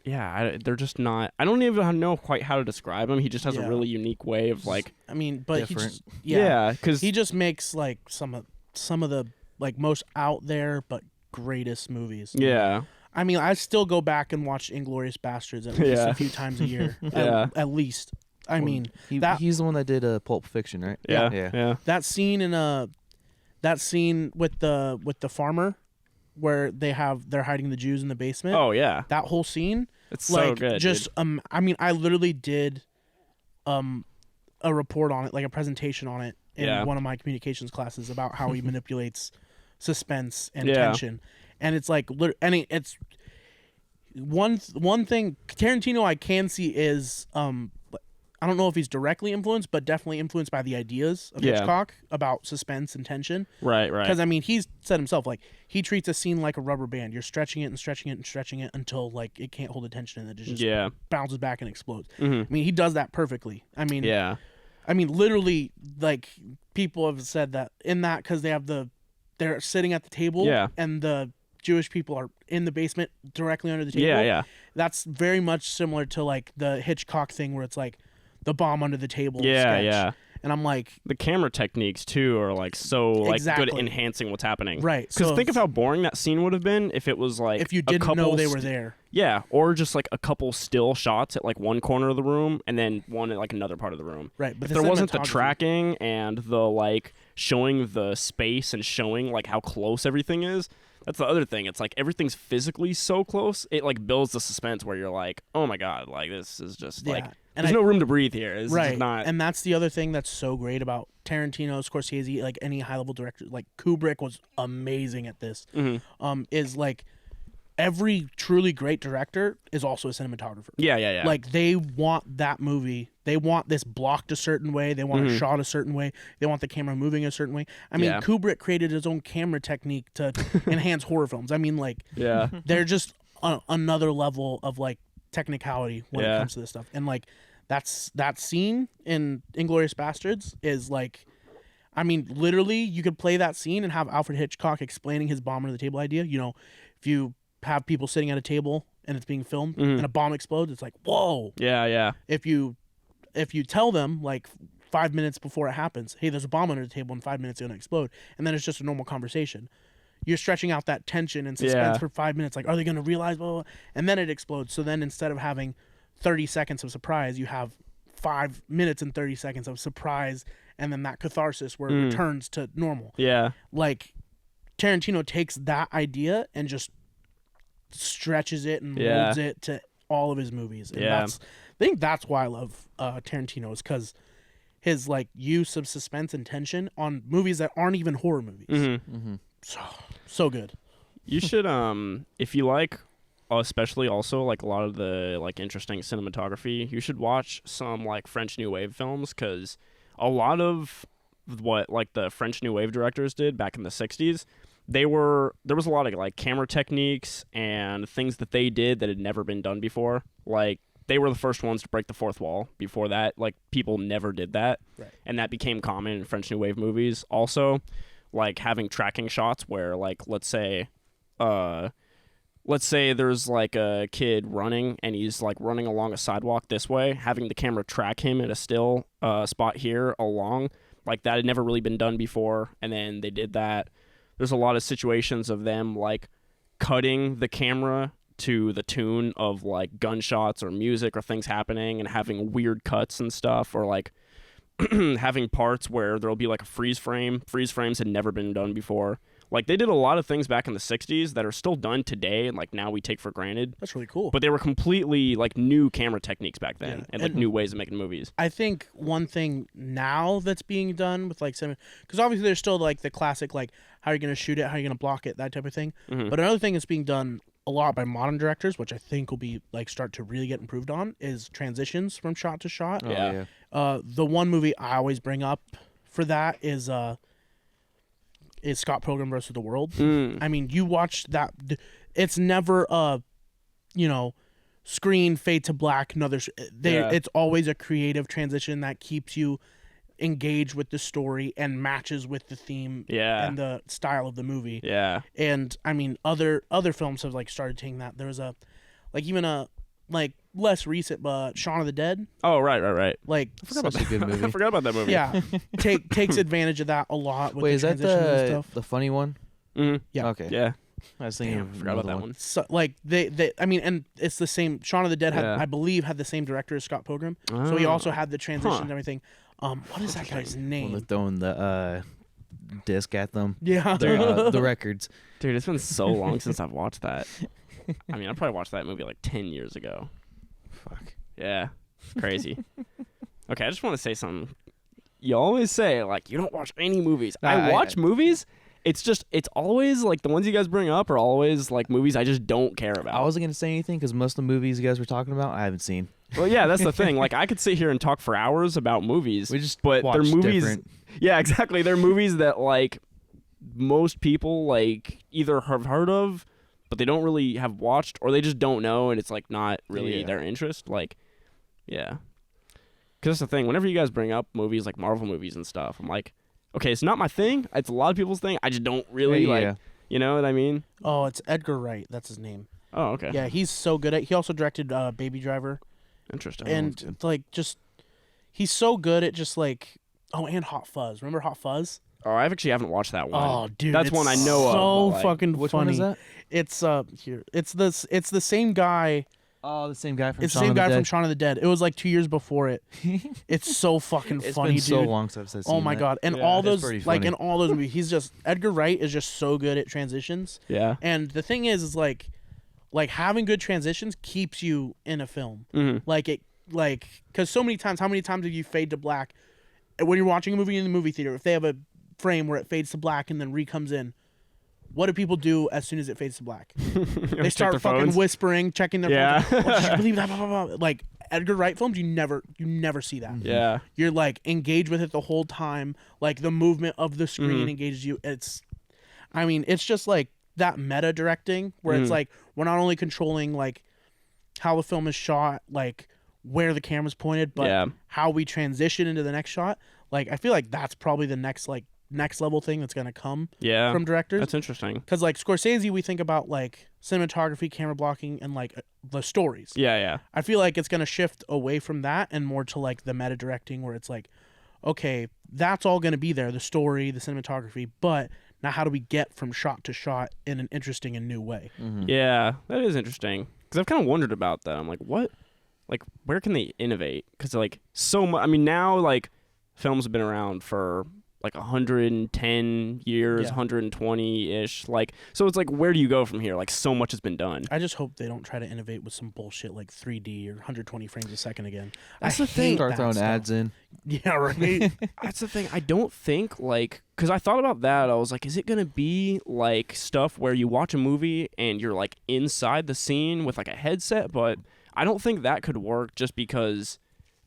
they're just not. I don't even know quite how to describe him. He just has a really unique way of like. I mean, but different. because he just makes like some of the like most out there but greatest movies. Yeah. I mean, I still go back and watch Inglourious Bastards at least a few times a year. At least. I mean, he's the one that did Pulp Fiction, right? Yeah. that scene in that scene with the farmer where they're hiding the Jews in the basement. Oh yeah, that whole scene. It's so good. Just I mean, I literally did a report on it, like a presentation on it in one of my communications classes about how he manipulates suspense and tension. And it's like, and it's one thing Tarantino I can see is I don't know if he's directly influenced, but definitely influenced by the ideas of Hitchcock about suspense and tension. Right. Because I mean, he's said himself, like, he treats a scene like a rubber band. You're stretching it and stretching it and stretching it until like it can't hold the tension and it just bounces back and explodes. I mean, he does that perfectly. I mean, literally, like, people have said that in that because they're sitting at the table and the Jewish people are in the basement directly under the table. Yeah. That's very much similar to like the Hitchcock thing where it's like the bomb under the table. Yeah. And I'm like, the camera techniques too are like so like good at enhancing what's happening. Right. Because think of how boring that scene would have been if it was like if you didn't know they were there. Yeah, or just like a couple still shots at like one corner of the room and then one at like another part of the room. Right. But if there wasn't the tracking and the like showing the space and showing like how close everything is. That's the other thing. It's like everything's physically so close. It like builds the suspense where you're like, oh my God, like this is just like there's no room to breathe here. It's just not. And that's the other thing that's so great about Tarantino, Scorsese, like any high level director. Like Kubrick was amazing at this. Is like every truly great director is also a cinematographer. Yeah. Like they want that movie. They want this blocked a certain way. They want it shot a certain way. They want the camera moving a certain way. I mean, Kubrick created his own camera technique to enhance horror films. I mean, like, they're just another level of like technicality when it comes to this stuff. And like, that scene in Inglourious Bastards is like, I mean, literally, you could play that scene and have Alfred Hitchcock explaining his bomb under the table idea. You know, if you have people sitting at a table and it's being filmed and a bomb explodes, it's like, whoa. Yeah. If you tell them like 5 minutes before it happens, hey, there's a bomb under the table and 5 minutes it's going to explode, and then it's just a normal conversation, you're stretching out that tension and suspense for 5 minutes. Like, are they going to realize, blah, blah, blah? And then it explodes. So then instead of having 30 seconds of surprise, you have 5 minutes and 30 seconds of surprise, and then that catharsis where it returns to normal. Yeah. Like, Tarantino takes that idea and just stretches it and molds it to all of his movies. And I think that's why I love Tarantino, is because his like use of suspense and tension on movies that aren't even horror movies. So good. You should if you like, especially also like a lot of the like interesting cinematography, you should watch some like French New Wave films, because a lot of what like the French New Wave directors did back in the 60s, there was a lot of like camera techniques and things that they did that had never been done before. Like, they were the first ones to break the fourth wall. Before that, like, people never did that. Right. And that became common in French New Wave movies. Also, like, having tracking shots where, like, let's say there's, like, a kid running and he's, like, running along a sidewalk this way, having the camera track him at a still spot here along. Like, that had never really been done before, and then they did that. There's a lot of situations of them, like, cutting the camera to the tune of like gunshots or music or things happening and having weird cuts and stuff, or like having parts where there'll be like a freeze frame. Freeze frames had never been done before. Like, they did a lot of things back in the 60s that are still done today and like now we take for granted. That's really cool. But they were completely like new camera techniques back then, and like new ways of making movies. I think one thing now that's being done with like cinema, because obviously there's still like the classic like how are you going to shoot it, how are you going to block it, that type of thing. But another thing that's being done a lot by modern directors, which I think will be like start to really get improved on, is transitions from shot to shot. The one movie I always bring up for that is Scott Pilgrim vs. the World. I mean, you watch that, it's never a, screen fade to black, it's always a creative transition that keeps you engaged with the story and matches with the theme and the style of the movie. And I mean, other films have like started taking that. There was a like less recent, but Shaun of the Dead. Oh, right. Like, such a good movie. I forgot about that movie. Yeah, takes advantage of that a lot. With Wait, the is that transitions and stuff. the funny one? Mm-hmm. Yeah. Okay. Yeah. I was thinking Damn, of forgot about another that one. So, like they I mean, and it's the same. Shaun of the Dead had, Yeah. I believe, had the same director as Scott Pilgrim. So he Oh. also had the transition Huh. and everything. What is that guy's When name? they're throwing the disc at them. Yeah, The records. Dude, it's been so long since I've watched that. I mean, I probably watched that movie like 10 years ago. Fuck. Yeah, crazy. Okay, I just want to say something. You always say, like, you don't watch any movies. I watch movies. It's just, it's always, like, the ones you guys bring up are always, like, movies I just don't care about. I wasn't gonna say anything because most of the movies you guys were talking about, I haven't seen. Well, yeah, that's the thing. Like, I could sit here and talk for hours about movies. We just but watch they're movies. different. Yeah, exactly. They're movies that, like, most people, like, either have heard of, but they don't really have watched, or they just don't know, and it's, like, not really their interest. Like, yeah. Because that's the thing. Whenever you guys bring up movies, like Marvel movies and stuff, I'm like, okay, it's not my thing. It's a lot of people's thing. I just don't really, like, you know what I mean? Oh, it's Edgar Wright. That's his name. Oh, okay. Yeah, he's so good at. He also directed Baby Driver, Interesting. and like just he's so good at just like and Hot Fuzz. Remember Hot Fuzz? Oh, I actually haven't watched that one. Oh, dude, That's it's one I know of. so but, like, fucking Which funny. one is that? It's here. It's the same guy. Oh, the same guy from It's the Shaun same of the guy Dead. from Shaun of the Dead. It was like 2 years before it. It's so fucking It's funny, been dude. so long since I've seen Oh my that. god! And Yeah, all that's those, pretty like funny. in all those movies, he's just Edgar Wright is just so good at transitions. Yeah. And the thing is like having good transitions keeps you in a film. Mm-hmm. Because so many times, how many times have you fade to black when you're watching a movie in the movie theater? If they have a frame where it fades to black and then comes in, what do people do as soon as it fades to black? They start fucking whispering, checking their phones. Oh, did you believe that? Blah, blah, blah. Like Edgar Wright films, you never see that. Yeah. You're like engaged with it the whole time. Like the movement of the screen engages you. It's just like that meta directing where it's like we're not only controlling like how the film is shot, like where the camera's pointed, but how we transition into the next shot. Like I feel like that's probably the next level thing that's gonna come from directors. That's interesting. Because like Scorsese, we think about like cinematography, camera blocking, and like the stories. Yeah. I feel like it's gonna shift away from that and more to like the meta directing, where it's like, okay, that's all gonna be there, the story, the cinematography, but now how do we get from shot to shot in an interesting and new way? Yeah, that is interesting. Because I've kind of wondered about that. I'm like, what? Like, where can they innovate? Because like so much. I mean, now like films have been around for like 110 years, 120-ish. Like, so it's like, where do you go from here? Like, so much has been done. I just hope they don't try to innovate with some bullshit like 3D or 120 frames a second again. That's the thing. Start throwing ads in. Yeah, right. That's the thing. I don't think, like, because I thought about that. I was like, is it going to be, like, stuff where you watch a movie and you're, like, inside the scene with, like, a headset? But I don't think that could work just because,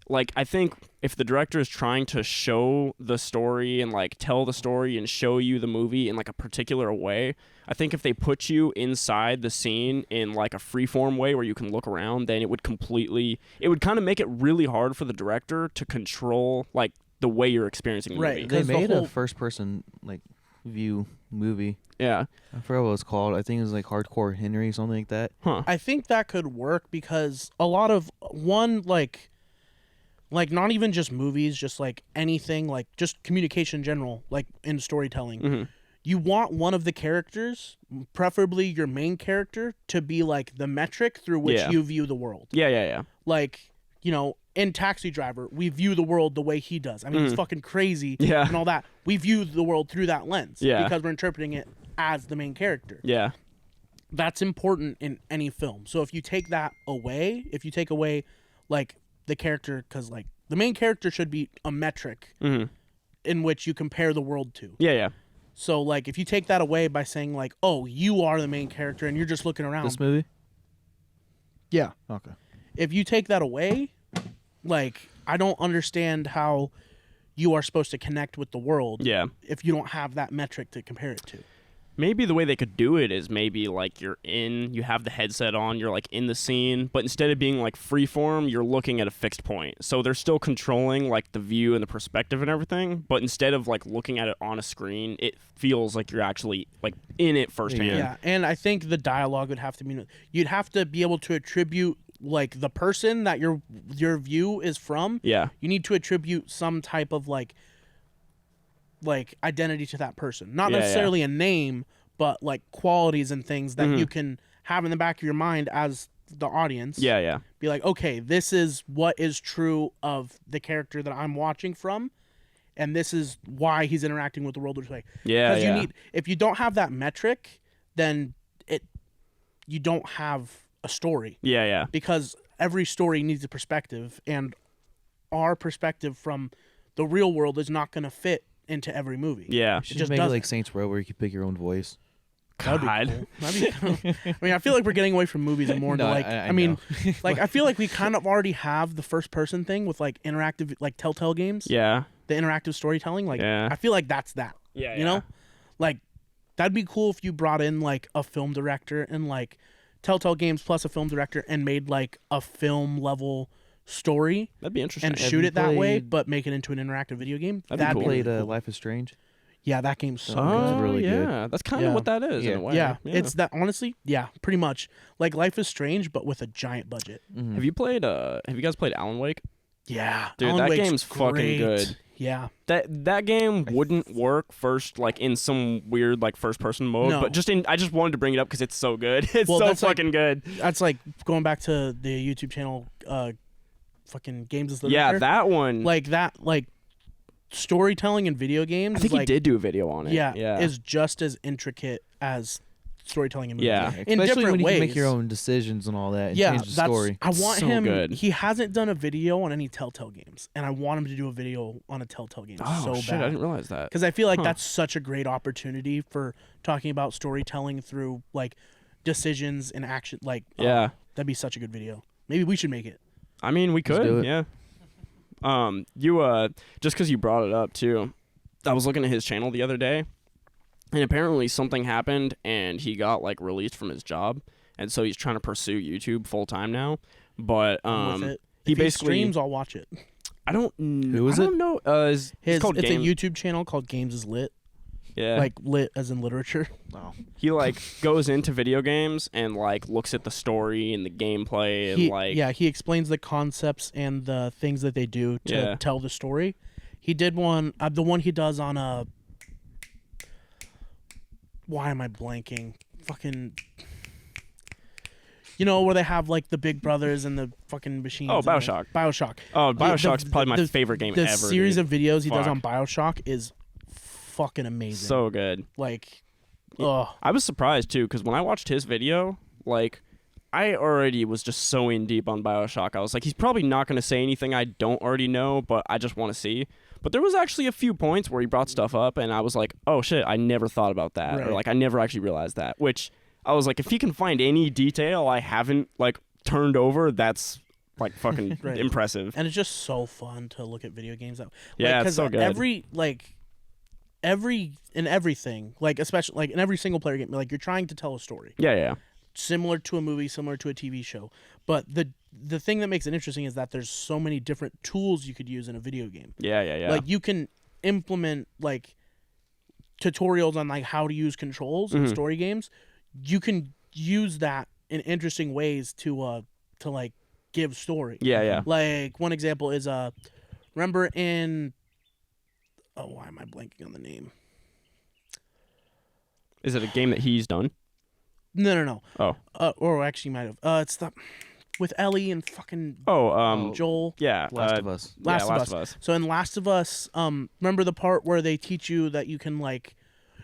like, I think if the director is trying to show the story and, like, tell the story and show you the movie in, like, a particular way, I think if they put you inside the scene in, like, a freeform way where you can look around, then it would kind of make it really hard for the director to control, like, the way you're experiencing the movie. They made a first-person, like, view movie. Yeah. I forgot what it's called. I think it was, like, Hardcore Henry, something like that. Huh. I think that could work because a lot of like not even just movies, just like anything, like just communication in general, like in storytelling. You want one of the characters, preferably your main character, to be like the metric through which you view the world. Yeah. Like, you know, in Taxi Driver, we view the world the way he does. I mean, it's fucking crazy and all that. We view the world through that lens because we're interpreting it as the main character. Yeah. That's important in any film. So if you take that away, like the character, because like the main character should be a metric in which you compare the world to. Yeah. So like if you take that away by saying like, oh, you are the main character and you're just looking around. This movie? Yeah. Okay. If you take that away, like I don't understand how you are supposed to connect with the world if you don't have that metric to compare it to. Maybe the way they could do it is maybe like you have the headset on, you're like in the scene, but instead of being like freeform, you're looking at a fixed point. So they're still controlling like the view and the perspective and everything, but instead of like looking at it on a screen, it feels like you're actually like in it firsthand. Yeah, and I think the dialogue would have to be, you'd have to be able to attribute like the person that your view is from. Yeah. You need to attribute some type of like identity to that person. Not necessarily a name, but like qualities and things that you can have in the back of your mind as the audience. Yeah. Be like, okay, this is what is true of the character that I'm watching from, and this is why he's interacting with the world this way. Yeah. Because if you don't have that metric, then you don't have a story. Yeah. Because every story needs a perspective, and our perspective from the real world is not going to fit into every movie. Yeah. You should just make it like Saints Row where you can pick your own voice. That'd be cool. That'd be cool. I mean, I feel like we're getting away from movies and more into like. I mean, like I feel like we kind of already have the first person thing with like interactive, like Telltale games. Yeah. The interactive storytelling, like I feel like that's that. Yeah. You know, like that'd be cool if you brought in like a film director and like Telltale Games plus a film director and made like a film level story. That'd be interesting. And shoot it that way, but make it into an interactive video game. That'd be cool. Played Life is Strange. Yeah, that game's so good. It's really good. That's kind of what that is in a way. Yeah, it's that. Honestly, yeah, pretty much. Like Life is Strange, but with a giant budget. Mm-hmm. Have you guys played Alan Wake? Yeah, dude, Alan that Wake's game's fucking good. Yeah, that game wouldn't work first, like in some weird like first person mode, but I just wanted to bring it up because it's so good. It's so fucking good. That's like going back to the YouTube channel, fucking Games is Literature. Yeah, that one. Like that, like. Storytelling in video games. I think he did do a video on it. Yeah, is just as intricate as storytelling in movies. Yeah, in especially different when you ways. can make your own decisions and all that. And change the story. I want so him. Good. He hasn't done a video on any Telltale games, and I want him to do a video on a Telltale game. Oh so shit! bad. I didn't realize that. Because I feel like that's such a great opportunity for talking about storytelling through like decisions and action. Like, that'd be such a good video. Maybe we should make it. I mean, we could. Yeah. Just because you brought it up too. I was looking at his channel the other day, and apparently something happened, and he got like released from his job, and so he's trying to pursue YouTube full time now. But he basically streams. I'll watch it. I don't. Who is it? I don't know. It's a YouTube channel called Games is Lit. Yeah, like lit as in literature. Wow. He like goes into video games and like looks at the story and the gameplay and he explains the concepts and the things that they do to tell the story. He did one, the one he does on why am I blanking? Fucking, you know, where they have like the big brothers and the fucking machines. Oh, Bioshock. Bioshock. Oh, Bioshock's probably my favorite game ever. The series dude. of videos he does on Bioshock is fucking amazing. So good. Like, I was surprised too because when I watched his video, like, I already was just so in deep on Bioshock. I was like, he's probably not going to say anything I don't already know, but I just want to see. But there was actually a few points where he brought stuff up, and I was like, oh shit, I never thought about that, or like I never actually realized that. Which I was like, if he can find any detail I haven't like turned over, that's like fucking impressive. And it's just so fun to look at video games. It's so good. Everything, like especially like in every single player game, like you're trying to tell a story. Yeah. Similar to a movie, similar to a TV show. But the thing that makes it interesting is that there's so many different tools you could use in a video game. Yeah. Like you can implement like tutorials on like how to use controls in story games. You can use that in interesting ways to like give story. Yeah. Like one example is remember in why am I blanking on the name? Is it a game that he's done? No. Oh. Or actually might have. It's the with Ellie and fucking Joel. Yeah. Last of Us. Last of Us. So in Last of Us, remember the part where they teach you that you can like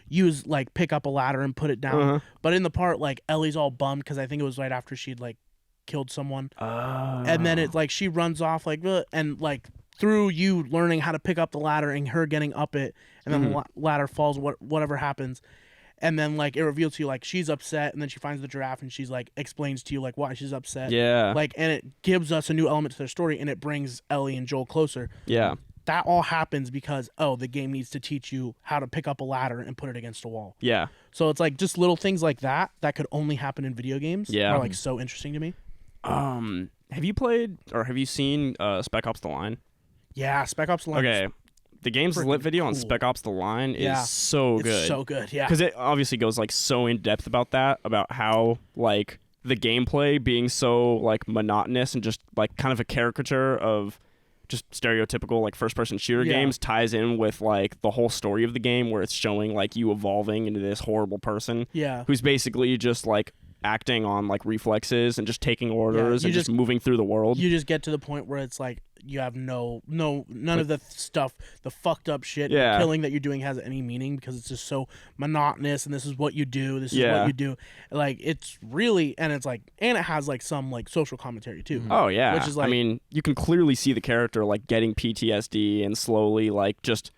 use like pick up a ladder and put it down. But in the part like Ellie's all bummed because I think it was right after she'd like killed someone. And then it's like she runs off like and like through you learning how to pick up the ladder and her getting up it and then the ladder falls whatever happens. And then, like, it reveals to you, like, she's upset, and then she finds the giraffe, and she's, like, explains to you, like, why she's upset. Yeah. Like, and it gives us a new element to their story, and it brings Ellie and Joel closer. Yeah. That all happens because, the game needs to teach you how to pick up a ladder and put it against a wall. Yeah. So it's, like, just little things like that could only happen in video games. Yeah. Are, like, so interesting to me. Have you played, or have you seen Spec Ops: The Line? Yeah, Spec Ops: The Line. Okay. The Game's Lit video on Spec Ops: The Line is so good. It's so good, yeah. Because it obviously goes like so in depth about that, about how like the gameplay being so like monotonous and just like kind of a caricature of just stereotypical like first-person shooter games ties in with like the whole story of the game, where it's showing like you evolving into this horrible person. Yeah. Who's basically just like acting on like reflexes and just taking orders and just moving through the world. You just get to the point where it's like you have none of the stuff, the fucked up shit, the killing that you're doing has any meaning because it's just so monotonous, and this is what you do, this is what you do. Like it's really, and it's like, and it has like some like social commentary too. Oh yeah. Which is like, I mean, you can clearly see the character like getting PTSD and slowly like just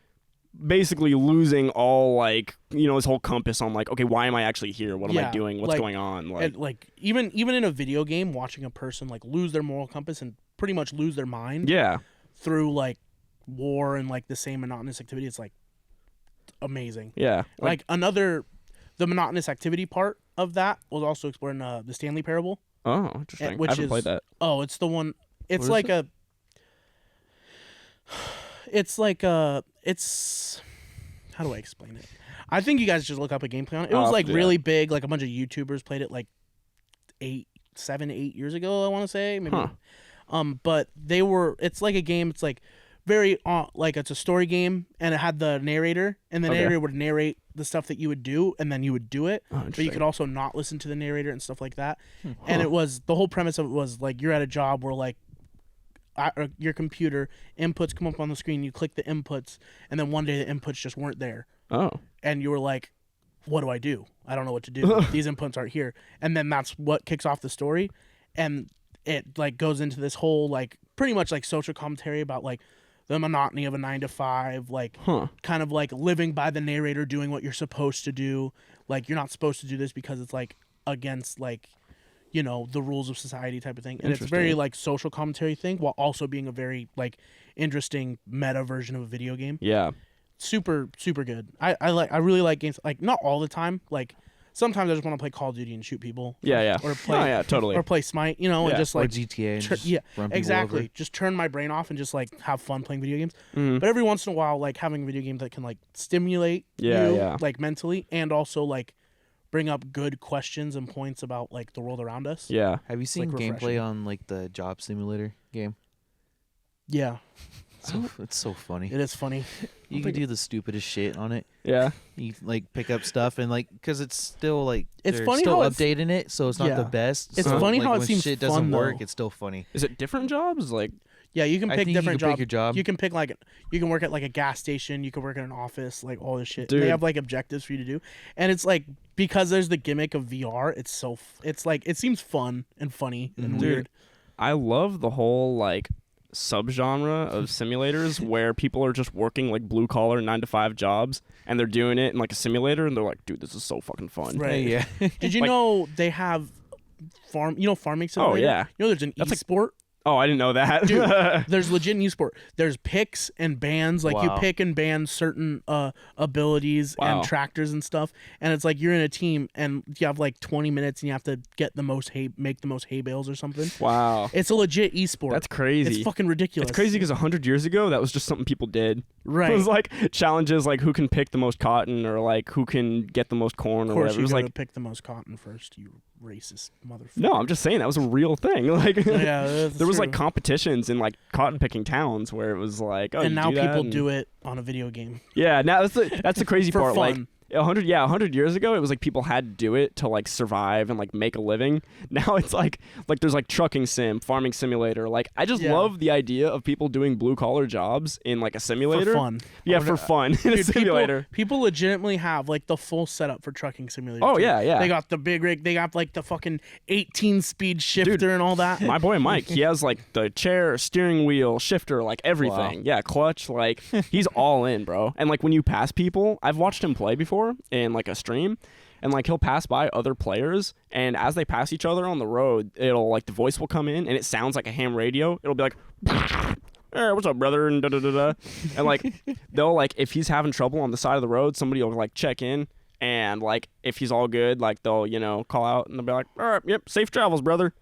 basically losing all like, you know, his whole compass on like, okay, why am I actually here? What am I doing? What's going on? Like even in a video game, watching a person like lose their moral compass and pretty much lose their mind. Yeah. Through like war and like the same monotonous activity, it's like amazing. Yeah. Like the monotonous activity part of that was also explored in the Stanley Parable. Oh, interesting. I haven't played that. Oh, it's the one. It's What like is it's how do I explain it? I think you guys just look up a gameplay on it. It was like really big. Like a bunch of YouTubers played it like 7, 8 years ago. I want to say maybe. But it's like a game. It's like very like it's a story game, and it had the narrator, and the narrator would narrate the stuff that you would do, and then you would do it. But you could also not listen to the narrator and stuff like that. And it was the whole premise of it was like you're at a job where like your computer inputs come up on the screen, you click the inputs, and then one day the inputs just weren't there. Oh. And you were like, what do? I don't know what to do. These inputs aren't here. And then that's what kicks off the story. And it like goes into this whole like pretty much like social commentary about like the monotony of a 9 to 5, like kind of like living by the narrator, doing what you're supposed to do. Like you're not supposed to do this because it's like against like, you know, the rules of society type of thing. And it's very like social commentary thing while also being a very like interesting meta version of a video game. Yeah. Super, super good. I really like games, like not all the time. Like sometimes I just want to play Call of Duty and shoot people. Yeah. Or play, totally. Or play Smite, you know, and just like or GTA. And just run people exactly. over. Just turn my brain off and just like have fun playing video games. But every once in a while, like having a video game that can like stimulate you, like mentally, and also like bring up good questions and points about like the world around us. Yeah. Have you seen like, gameplay on like the Job Simulator game? Yeah. It's so funny. It is funny. You can do the stupidest shit on it. Yeah. You like pick up stuff and like because it's still like it's they're funny still how updating it, so it's not the best. It's so, funny like, how it when seems shit fun, doesn't work. though. It's still funny. Is it different jobs? Like yeah, you can pick different jobs. Pick your job. You can pick like you can work at like a gas station. You can work in an office. Like all this shit. Dude. They have like objectives for you to do, and it's like because there's the gimmick of VR. It's like it seems fun and funny and weird. I love the whole like subgenre of simulators where people are just working like blue collar 9 to 5 jobs and they're doing it in like a simulator and they're like, dude, this is so fucking fun. Right. Yeah. Did you know they have farming simulator? Oh yeah. You know there's an e-sport. Oh, I didn't know that. Dude, there's legit new sport. There's picks and bans. Like you Wow. pick and ban certain abilities and tractors and stuff. And it's like you're in a team and you have like 20 minutes and you have to get the most make the most hay bales or something. Wow. It's a legit esport. That's crazy. It's fucking ridiculous. It's crazy because 100 years ago, that was just something people did. Right. It was like challenges like who can pick the most cotton or like who can get the most corn or whatever. It was like pick the most cotton first, you racist motherfucker. No, I'm just saying that was a real thing. Like yeah, there was like competitions in like cotton picking towns where it was like, oh, and now people and... do it on a video game. Yeah, now that's the crazy part. Fun. Like 100 years ago, it was like people had to do it to like survive and like make a living. Now it's like there's like trucking sim, farming simulator. Like I just love the idea of people doing blue collar jobs in like a simulator. For fun. Yeah, for fun in a simulator. People legitimately have like the full setup for trucking simulator. Oh too. yeah. They got the big rig. They got like the fucking 18-speed shifter Dude, and all that. My boy Mike, he has like the chair, steering wheel, shifter, like everything. Wow. Yeah, clutch. Like he's all in, bro. And like when you pass people, I've watched him play before in like a stream, and like he'll pass by other players, and as they pass each other on the road, it'll like the voice will come in and it sounds like a ham radio. It'll be like, hey, what's up, brother, and da da da da. And like they'll like if he's having trouble on the side of the road, somebody will like check in, and like if he's all good, like they'll call out and they'll be like, all right, yep, safe travels, brother.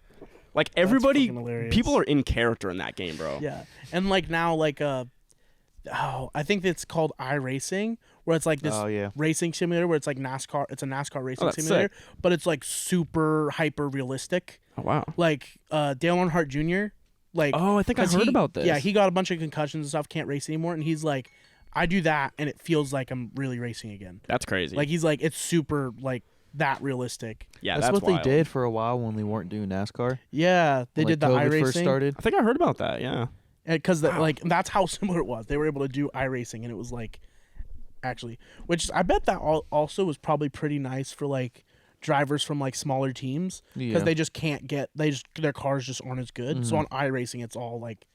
Like everybody, people are in character in that game, bro. Yeah, and like now like I think it's called iRacing, where it's like this racing simulator where it's like NASCAR. It's a NASCAR racing simulator, but it's like super hyper realistic. Oh wow! Like Dale Earnhardt Jr. Like, Oh, I think I heard about this. Yeah, he got a bunch of concussions and stuff, can't race anymore, and he's like, I do that, and it feels like I'm really racing again. That's crazy. Like, he's like, it's super, like, that realistic. Yeah, that's what wild. they did for a while when they weren't doing NASCAR. Yeah, they When, did the COVID iRacing. first started. I think I heard about that. Yeah. Because like that's how similar it was. They were able to do iRacing, and it was like, actually, which I bet that also was probably pretty nice for like drivers from like smaller teams because they just can't get their cars just aren't as good. So on iRacing, it's all like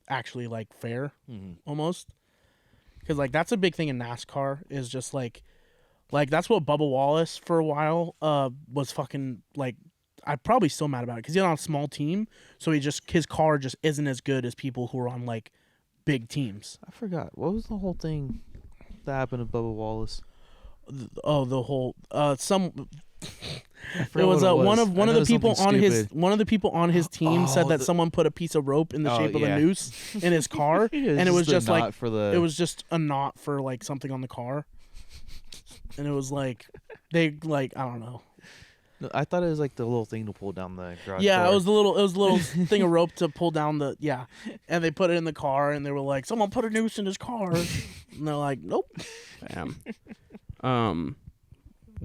actually like fair almost. Because like that's a big thing in NASCAR is just like that's what Bubba Wallace for a while was fucking like. I'm probably still mad about it because he's on a small team, so his car just isn't as good as people who are on like big teams. I forgot what was the whole thing that happened to Bubba Wallace. The whole some. It was one of the people on his team said that someone put a piece of rope in the shape of a noose in his car, and it was just like it was just a knot for like something on the car, and it was like they like I don't know. I thought it was like the little thing to pull down the garage Yeah, door. it was a little thing of rope to pull down the and they put it in the car, and they were like, someone put a noose in his car, and they're like, nope. Damn. One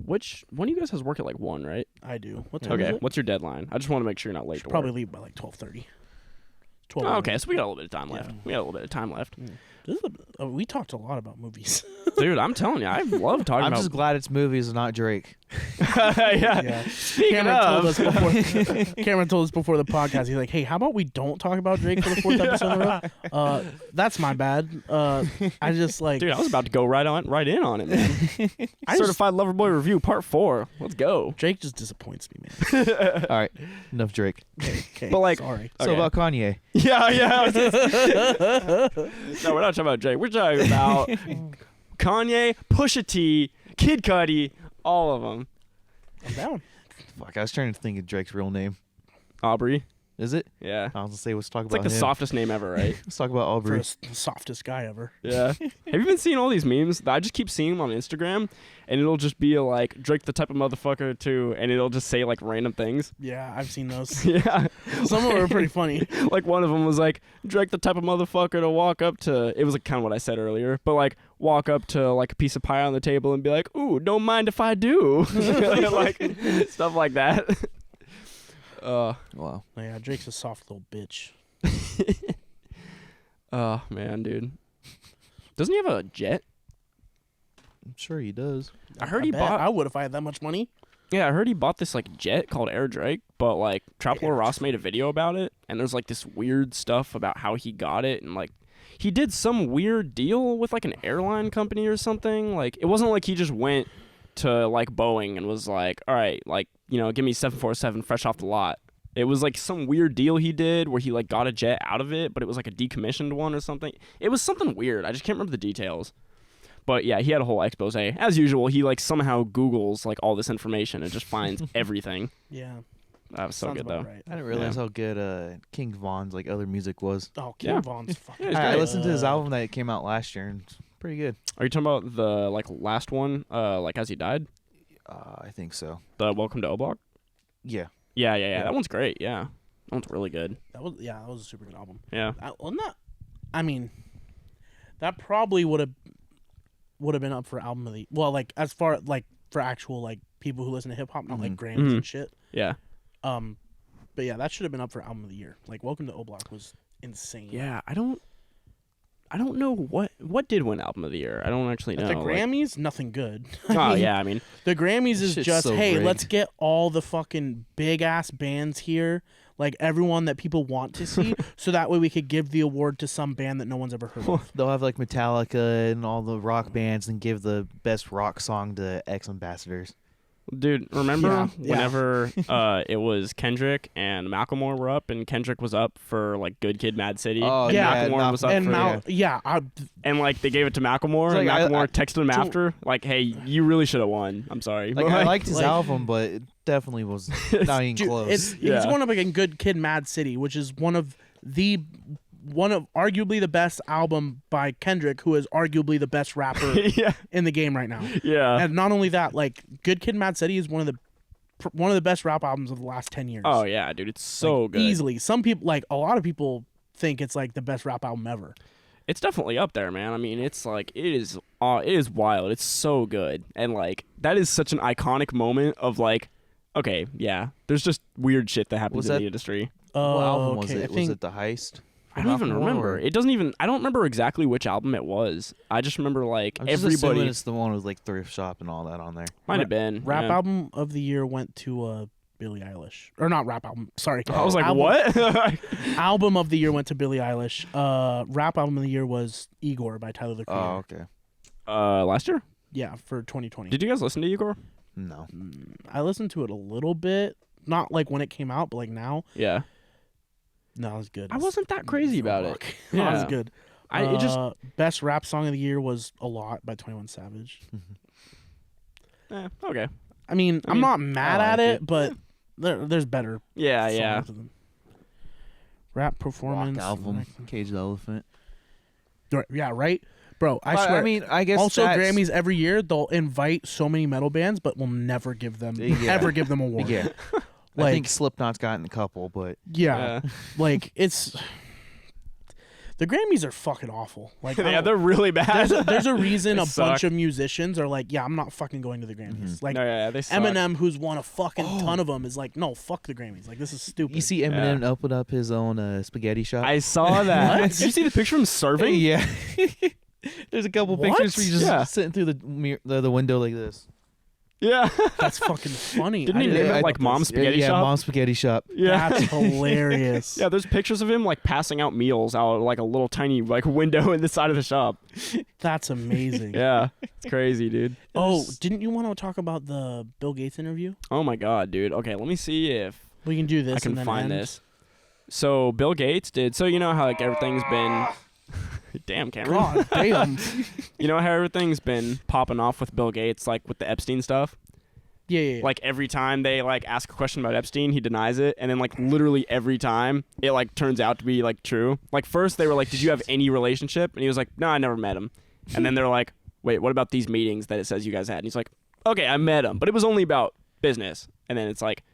of you guys has work at like 1, right? I do. Okay. What's your deadline? I just want to make sure you're not late. Should probably leave by like 12:30. Oh, okay, so we got a little bit of time left. Yeah. We got a little bit of time left. We talked a lot about movies. Dude, I'm telling you, I love talking I'm about. just glad it's movies and not Drake. Yeah. Speaking of, Cameron told us before the podcast. He's like, "Hey, how about we don't talk about Drake for the 4th episode in a row?" That's my bad. I just like, dude, I was about to go right in on it, man. Certified Lover Boy review part 4. Let's go. Drake just disappoints me, man. All right, enough Drake. Okay, but like, sorry. So about Kanye. Yeah. No, we're not talking about Drake. We're talking about Kanye, Pusha T, Kid Cudi, all of them. I'm down. Fuck, I was trying to think of Drake's real name. Aubrey. Is it? Yeah. I was gonna say let's talk It's about like the him. softest name ever, right? Let's talk about For Aubrey. the softest guy ever. Yeah. Have you been seeing all these memes? I just keep seeing them on Instagram, and it'll just be like Drake the type of motherfucker too, and it'll just say like random things. Yeah, I've seen those. Yeah. Some of them are pretty funny. Like one of them was like Drake the type of motherfucker to walk up to. It was like kind of what I said earlier, but like walk up to like a piece of pie on the table and be like, "Ooh, don't mind if I do," like stuff like that. Wow. Oh, yeah, Drake's a soft little bitch. Oh man, dude. Doesn't he have a jet? I'm sure he does. I heard he bought. I would if I had that much money. Yeah, I heard he bought this like jet called Air Drake, but like Trapler Ross made a video about it, and there's like this weird stuff about how he got it, and like he did some weird deal with like an airline company or something. Like it wasn't like he just went to like Boeing and was like, all right, like, you know, give me 747 fresh off the lot. It was like some weird deal he did where he like got a jet out of it, but it was like a decommissioned one or something. It was something weird. I just can't remember the details. But yeah, he had a whole expose. As usual, he like somehow Googles like all this information and just finds everything. Yeah. That was so Sounds good about though. right. I didn't realize how good King Von's like other music was. Oh, King Yeah. Von's fucking. Yeah, he's I great. listened to his album that came out last year, and it's pretty good. Are you talking about the like last one, like as he died? I think so. The Welcome to O-Block? Yeah. Yeah. That one's great. Yeah, that one's really good. That was a super good album. Yeah. I mean, that probably would have been up for album of the like as far like for actual like people who listen to hip hop, not like Grammys and shit. Yeah. But yeah, that should have been up for album of the year. Like Welcome to O-Block was insane. Yeah. I don't know what did win album of the year. I don't actually know. At the Grammys, nothing good. Oh yeah, I mean The Grammys is Shit's just, so hey, rigged. let's get all the fucking big ass bands here, like everyone that people want to see, so that way we could give the award to some band that no one's ever heard of. They'll have like Metallica and all the rock bands and give the best rock song to X Ambassadors. dude, remember Yeah. whenever it was Kendrick and Macklemore were up, and Kendrick was up for like Good Kid, Mad City, Oh, and yeah, Macklemore was up And for now, like they gave it to Macklemore, It's and like, Macklemore I texted him so- after, like, "Hey, you really should have won. I'm sorry." Like But, I liked his like- album, but it definitely was not even dude, close. he's Yeah. going up against Good Kid, Mad City, which is one of arguably the best album by Kendrick, who is arguably the best rapper yeah, in the game right now. yeah, And not only that, like Good Kid, Mad City is one of the one of the best rap albums of the last 10 years. Oh yeah, dude, it's so like, good. Easily. Some people, like a lot of people, think it's like the best rap album ever. It's definitely up there, man. I mean, it's like it is wild. It's so good, and like that is such an iconic moment of like, okay, yeah, there's just weird shit that happens in the industry. What album was okay, it? Was it The Heist? I don't even remember. Or? It doesn't even. I don't remember exactly which album it was. I just remember like I'm just everybody. assuming it's the one with like Thrift Shop and all that on there. Might have been Rap yeah. album of the year went to Billie Eilish. Or not rap album. Sorry. I was like, album, what? Album of the year went to Billie Eilish. Rap album of the year was Igor by Tyler the Creator. Oh, okay. Last year? Yeah, for 2020. Did you guys listen to Igor? No. I listened to it a little bit. Not like when it came out, but like now. Yeah. No, it was good. I wasn't that crazy about it. Yeah, it was Yeah. good. It just best rap song of the year was A Lot by 21 Savage. okay. I mean, I'm not mad I at like it, it. but there's better. Yeah, songs yeah. of them. Rap performance. Rock album, Cage the Elephant. Yeah, right, bro. I swear. I mean, I guess also that's- Grammys every year they'll invite so many metal bands, but will never give them ever give them award. Yeah. Like, I think Slipknot's gotten a couple, but yeah. Like it's the Grammys are fucking awful. Like Yeah, they're really bad. there's a reason They a suck. bunch of musicians are like, yeah, I'm not fucking going to the Grammys. Like No, yeah, they suck. Eminem, who's won a fucking ton of them, is like, no, fuck the Grammys. Like this is stupid. you see Eminem open up his own spaghetti shop. I saw that. What? Did you see the picture of him serving? Yeah. There's a couple What? pictures where you just Yeah. sitting through the mirror, the window like this. Yeah. That's fucking funny. Didn't he name it like Mom's Spaghetti yeah, Shop? Mom's Spaghetti Shop. Yeah. That's hilarious. Yeah, there's pictures of him like passing out meals out of, like a little tiny like window in the side of the shop. That's amazing. Yeah, it's crazy, dude. Oh, didn't you want to talk about the Bill Gates interview? Oh my god, dude. Okay, let me see if We can do this. I can and then find end. this. So Bill Gates did. So you know how like everything's been. Damn, Cameron. God damn. You know how everything's been popping off with Bill Gates, like with the Epstein stuff. Yeah. Like every time they like ask a question about Epstein, he denies it, and then like literally every time it like turns out to be like true. Like first they were like, "Did you have any relationship?" And he was like, "No, I never met him." And then they're like, "Wait, what about these meetings that it says you guys had?" And he's like, "Okay, I met him, but it was only about business." And then it's like,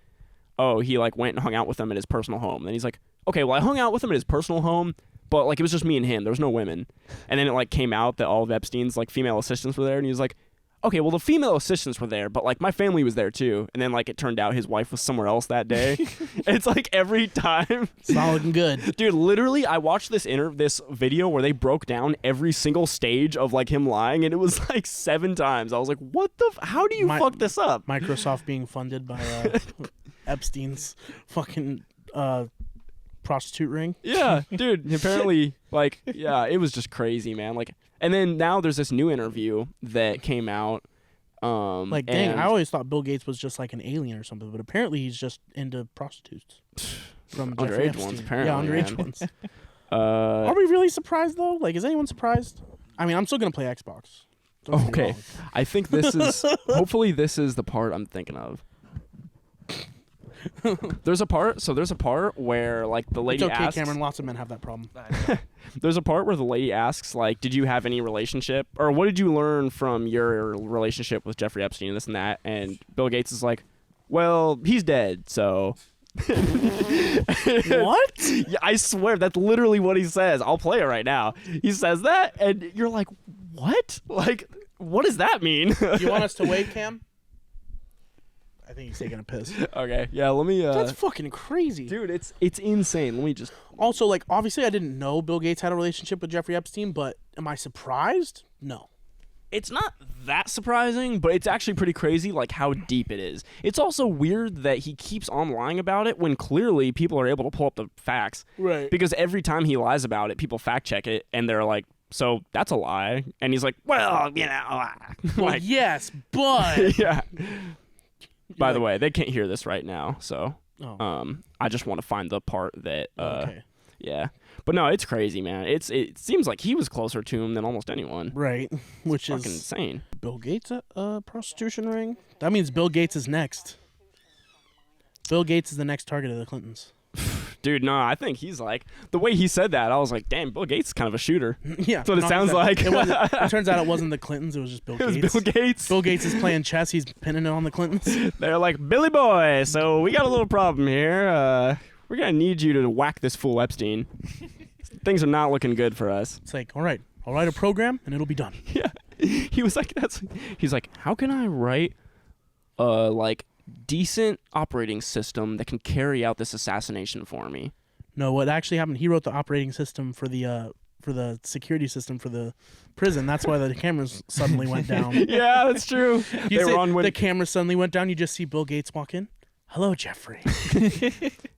"Oh, he like went and hung out with them at his personal home." And then he's like, "Okay, well I hung out with him at his personal home, but like it was just me and him. There was no women." And then it like came out that all of Epstein's like female assistants were there, and he was like, "Okay, well the female assistants were there, but like my family was there too." And then like it turned out his wife was somewhere else that day. It's like every time. It's not looking good. Dude, literally I watched this video where they broke down every single stage of like him lying, and it was like 7 times. I was like, "What the how do you fuck this up?" Microsoft being funded by Epstein's fucking prostitute ring. Yeah, dude. Apparently, like, yeah, it was just crazy, man. Like, and then now there's this new interview that came out. Like, dang, and I always thought Bill Gates was just like an alien or something, but apparently he's just into prostitutes. From Jeffrey underage Epstein. ones, apparently. Yeah, underage man. ones. Are we really surprised though? Like, is anyone surprised? I mean, I'm still gonna play Xbox. Don't get me Okay, wrong. I think this is. Hopefully, this is the part I'm thinking of. There's a part where like the lady It's okay, asks. Cameron. Lots of men have that problem. There's a part where the lady asks, like, "Did you have any relationship, or what did you learn from your relationship with Jeffrey Epstein and this and that?" And Bill Gates is like, "Well, he's dead, so." What? Yeah, I swear that's literally what he says. I'll play it right now. He says that, and you're like, "What? Like, what does that mean?" You want us to wait, Cam? I think he's taking a piss. Okay, yeah. Let me. That's fucking crazy. Dude, it's insane. Let me just. Also, like, obviously I didn't know Bill Gates had a relationship with Jeffrey Epstein, but am I surprised? No. It's not that surprising, but it's actually pretty crazy, like how deep it is. It's also weird that he keeps on lying about it when clearly people are able to pull up the facts. Right. Because every time he lies about it, people fact check it, and they're like, "So that's a lie," and he's like, "Well, you know, Well, like, yes, but yeah." By the way, they can't hear this right now, so Oh. I just want to find the part that Okay. yeah. But no, it's crazy, man. It seems like he was closer to him than almost anyone. Right. Which Fucking is insane. Bill Gates a prostitution ring? That means Bill Gates is next. Bill Gates is the next target of the Clintons. Dude, no, I think he's like, the way he said that, I was like, damn, Bill Gates is kind of a shooter. Yeah. That's what it sounds like. It turns out it wasn't the Clintons, it was just Bill Gates. It was Bill Gates. Bill Gates is playing chess, he's pinning it on the Clintons. They're like, Billy boy, so we got a little problem here. We're going to need you to whack this fool Epstein. Things are not looking good for us. It's like, all right, I'll write a program and it'll be done. Yeah. He was like, he's like, how can I write like decent operating system that can carry out this assassination for me? No, what actually happened, he wrote the operating system for the security system for the prison. That's why the cameras suddenly went down. Yeah, that's true. The cameras suddenly went down. You just see Bill Gates walk in. Hello, Jeffrey.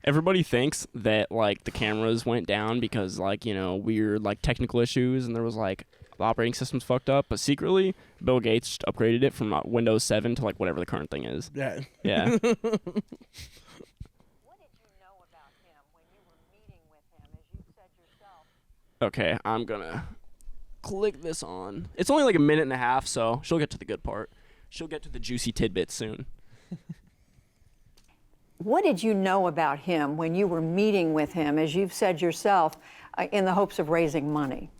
Everybody thinks that like the cameras went down because like, you know, weird like technical issues and there was like the operating system's fucked up, but secretly Bill Gates just upgraded it from Windows 7 to like whatever the current thing is. Yeah. Yeah. Okay, I'm gonna click this on. It's only like a minute and a half, so she'll get to the good part. She'll get to the juicy tidbits soon. What did you know about him when you were meeting with him, as you've said yourself, in the hopes of raising money?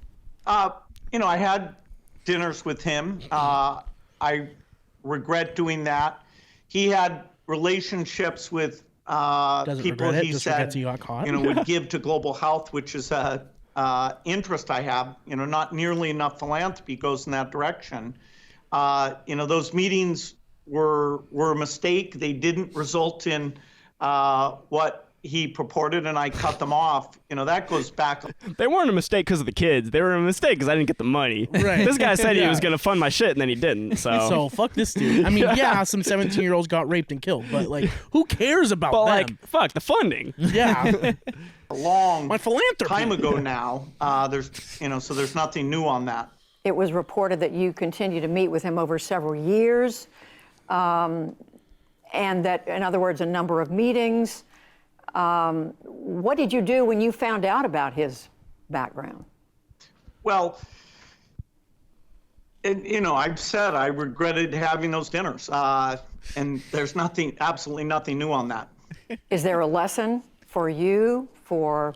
You know, I had dinners with him. I regret doing that. He had relationships with people he said, he got caught. you know, would give to global health, which is a interest I have. You know, not nearly enough philanthropy goes in that direction. You know, those meetings were a mistake. They didn't result in what he purported, and I cut them off. You know, that goes back. They weren't a mistake because of the kids. They were a mistake because I didn't get the money. Right. This guy said he was going to fund my shit, and then he didn't. So fuck this dude. I mean, yeah, some 17-year-olds got raped and killed, but like, who cares about but them? like, fuck the funding. Yeah. A long My philanthropy. time ago now. So there's nothing new on that. It was reported that you continued to meet with him over several years, and that, in other words, a number of meetings. What did you do when you found out about his background? Well, you know, I've said I regretted having those dinners, and there's absolutely nothing new on that. Is there a lesson for you, for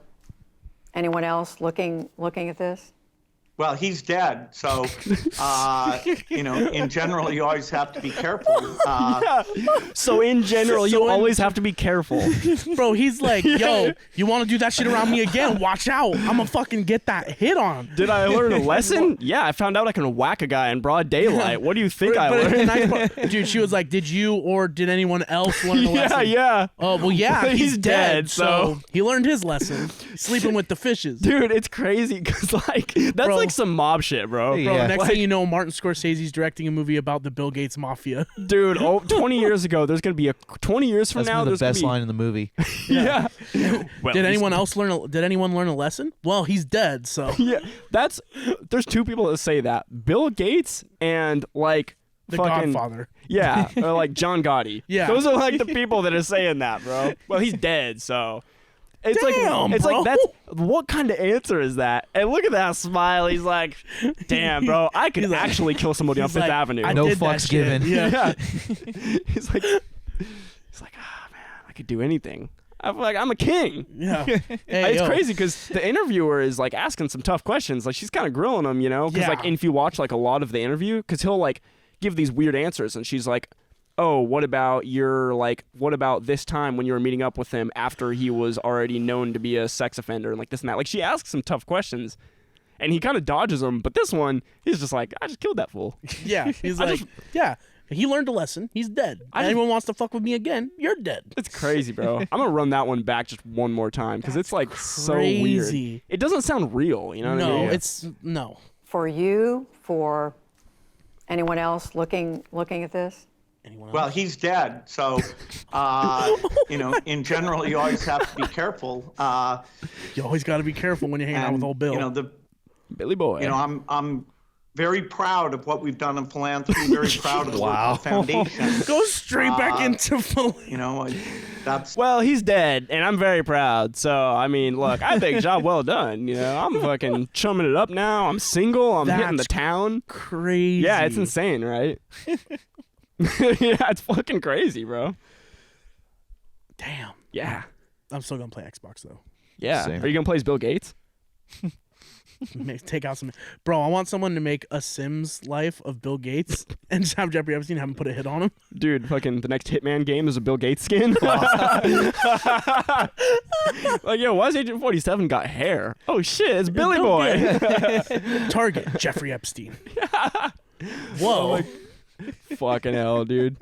anyone else looking at this? Well, he's dead, so, you know, in general, you always have to be careful. So in general, you always have to be careful. Bro, he's like, yo, you want to do that shit around me again? Watch out. I'm going to fucking get that hit on. Did I learn a lesson? Yeah, I found out I can whack a guy in broad daylight. What do you think I learned? Dude, she was like, did you or did anyone else learn a lesson? Yeah. Oh, well, yeah, He's dead, so he learned his lesson. Sleeping with the fishes. Dude, it's crazy because, like, that's Bro. like some mob shit, bro. Bro, Yeah. next thing you know, Martin Scorsese's directing a movie about the Bill Gates mafia. Dude, 20 years ago, there's going to be a 20 years from That's now, one of there's the going best to be line in the movie. Yeah. Well, Did anyone learn a lesson? Well, he's dead, so. Yeah, there's two people that say that. Bill Gates and like The fucking Godfather. Yeah, or like John Gotti. Yeah. Those are like the people that are saying that, bro. Well, he's dead, so it's Damn, it's bro. like that's what kind of answer is that? And look at that smile. He's like, "Damn, bro, I could actually kill somebody on He's Fifth like, Avenue." I No did that fucks shit. given. Yeah. He's like, ah, man, I could do anything. I'm a king. Yeah. Hey, It's yo. crazy because the interviewer is like asking some tough questions. Like she's kind of grilling him, you know? Because like if you watch like a lot of the interview, because he'll like give these weird answers, and she's like, "Oh, what about this time when you were meeting up with him after he was already known to be a sex offender and like this and that?" Like she asks some tough questions, and he kind of dodges them. But this one, he's just like, "I just killed that fool." Yeah. He's like, yeah. He learned a lesson. He's dead. Anyone wants to fuck with me again, you're dead. It's crazy, bro. I'm gonna run that one back just one more time because it's like so crazy. weird. It doesn't sound real, you know what I mean? It's no. For you, for anyone else looking at this? Anyone else? Well, he's dead, so, you know, in general, you always have to be careful. You always got to be careful when you're hanging out with old Bill. You know, Billy boy. You know, I'm very proud of what we've done in philanthropy. Very proud of the work of the foundation. Go straight back into You know, that's Well, he's dead, and I'm very proud. So, I mean, look, I think job well done. You know, I'm fucking chumming it up now. I'm single. I'm hitting the That's town. crazy. Yeah, it's insane, right? Yeah, it's fucking crazy, bro. Damn. Yeah. I'm still gonna play Xbox though. Yeah. Same. Are you gonna play as Bill Gates? Take out some, bro. I want someone to make a Sims life of Bill Gates and just have Jeffrey Epstein have him put a hit on him. Dude, fucking the next Hitman game is a Bill Gates skin. Like, yo, why is Agent 47 got hair? Oh shit, it's Billy Bill Boy. Target Jeffrey Epstein. Whoa, Fucking hell, dude.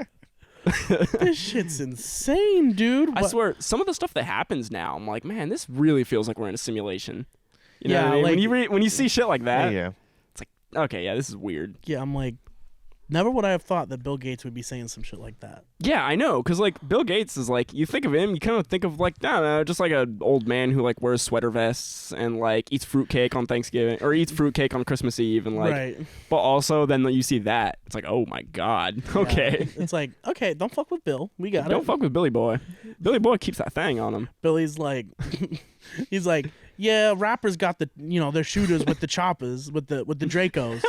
this shit's insane, dude. I swear, some of the stuff that happens now, I'm like, man, this really feels like we're in a simulation. You know Yeah, what I mean? like- when you see shit like that, Yeah. it's like, okay, yeah, this is weird. Yeah, I'm like, never would I have thought that Bill Gates would be saying some shit like that. Yeah, I know, because, like, Bill Gates is, like, you think of him, you kind of think of, like, I don't know, just like an old man who, like, wears sweater vests and, like, eats fruitcake on Thanksgiving, or eats fruitcake on Christmas Eve, and, like, Right. but also then you see that, it's like, oh my God, okay. It's like, okay, don't fuck with Bill. We got Don't it. fuck with Billy Boy. Billy Boy keeps that thing on him. Billy's like, he's like, yeah, rappers got the, they're shooters with the choppers, with the Dracos.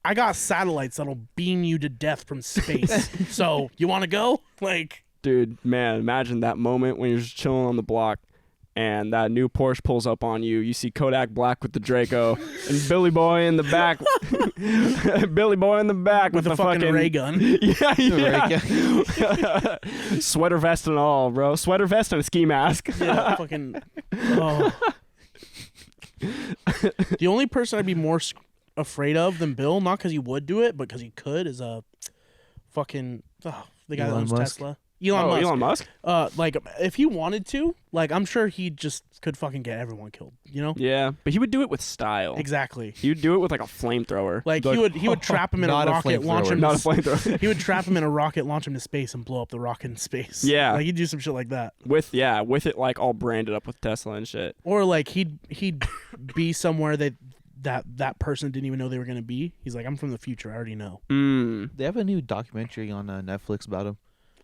I got satellites that'll beam you to death from space. So you want to go? Like, Dude, man, imagine that moment when you're just chilling on the block and that new Porsche pulls up on you. You see Kodak Black with the Draco and Billy Boy in the back. Billy Boy in the back with the fucking ray gun. Yeah. Sweater vest and all, bro. Sweater vest and a ski mask. Yeah, fucking. Oh. The only person I'd be more afraid of than Bill, not because he would do it, but because he could, is the guy that Elon owns Musk? Tesla. Elon Musk. Elon Musk? Like if he wanted to, like I'm sure he just could fucking get everyone killed. Yeah, but he would do it with style. Exactly. He would do it with like a flamethrower. Like he would trap him in a Not a rocket, launch flamethrower. him. Not a flamethrower. He would trap him in a rocket, launch him to space, and blow up the rocket in space. Yeah. Like he'd do some shit like that. with it like all branded up with Tesla and shit. Or like he'd be somewhere that person didn't even know they were gonna be. He's like, I'm from the future. I already know. They have a new documentary on Netflix about him.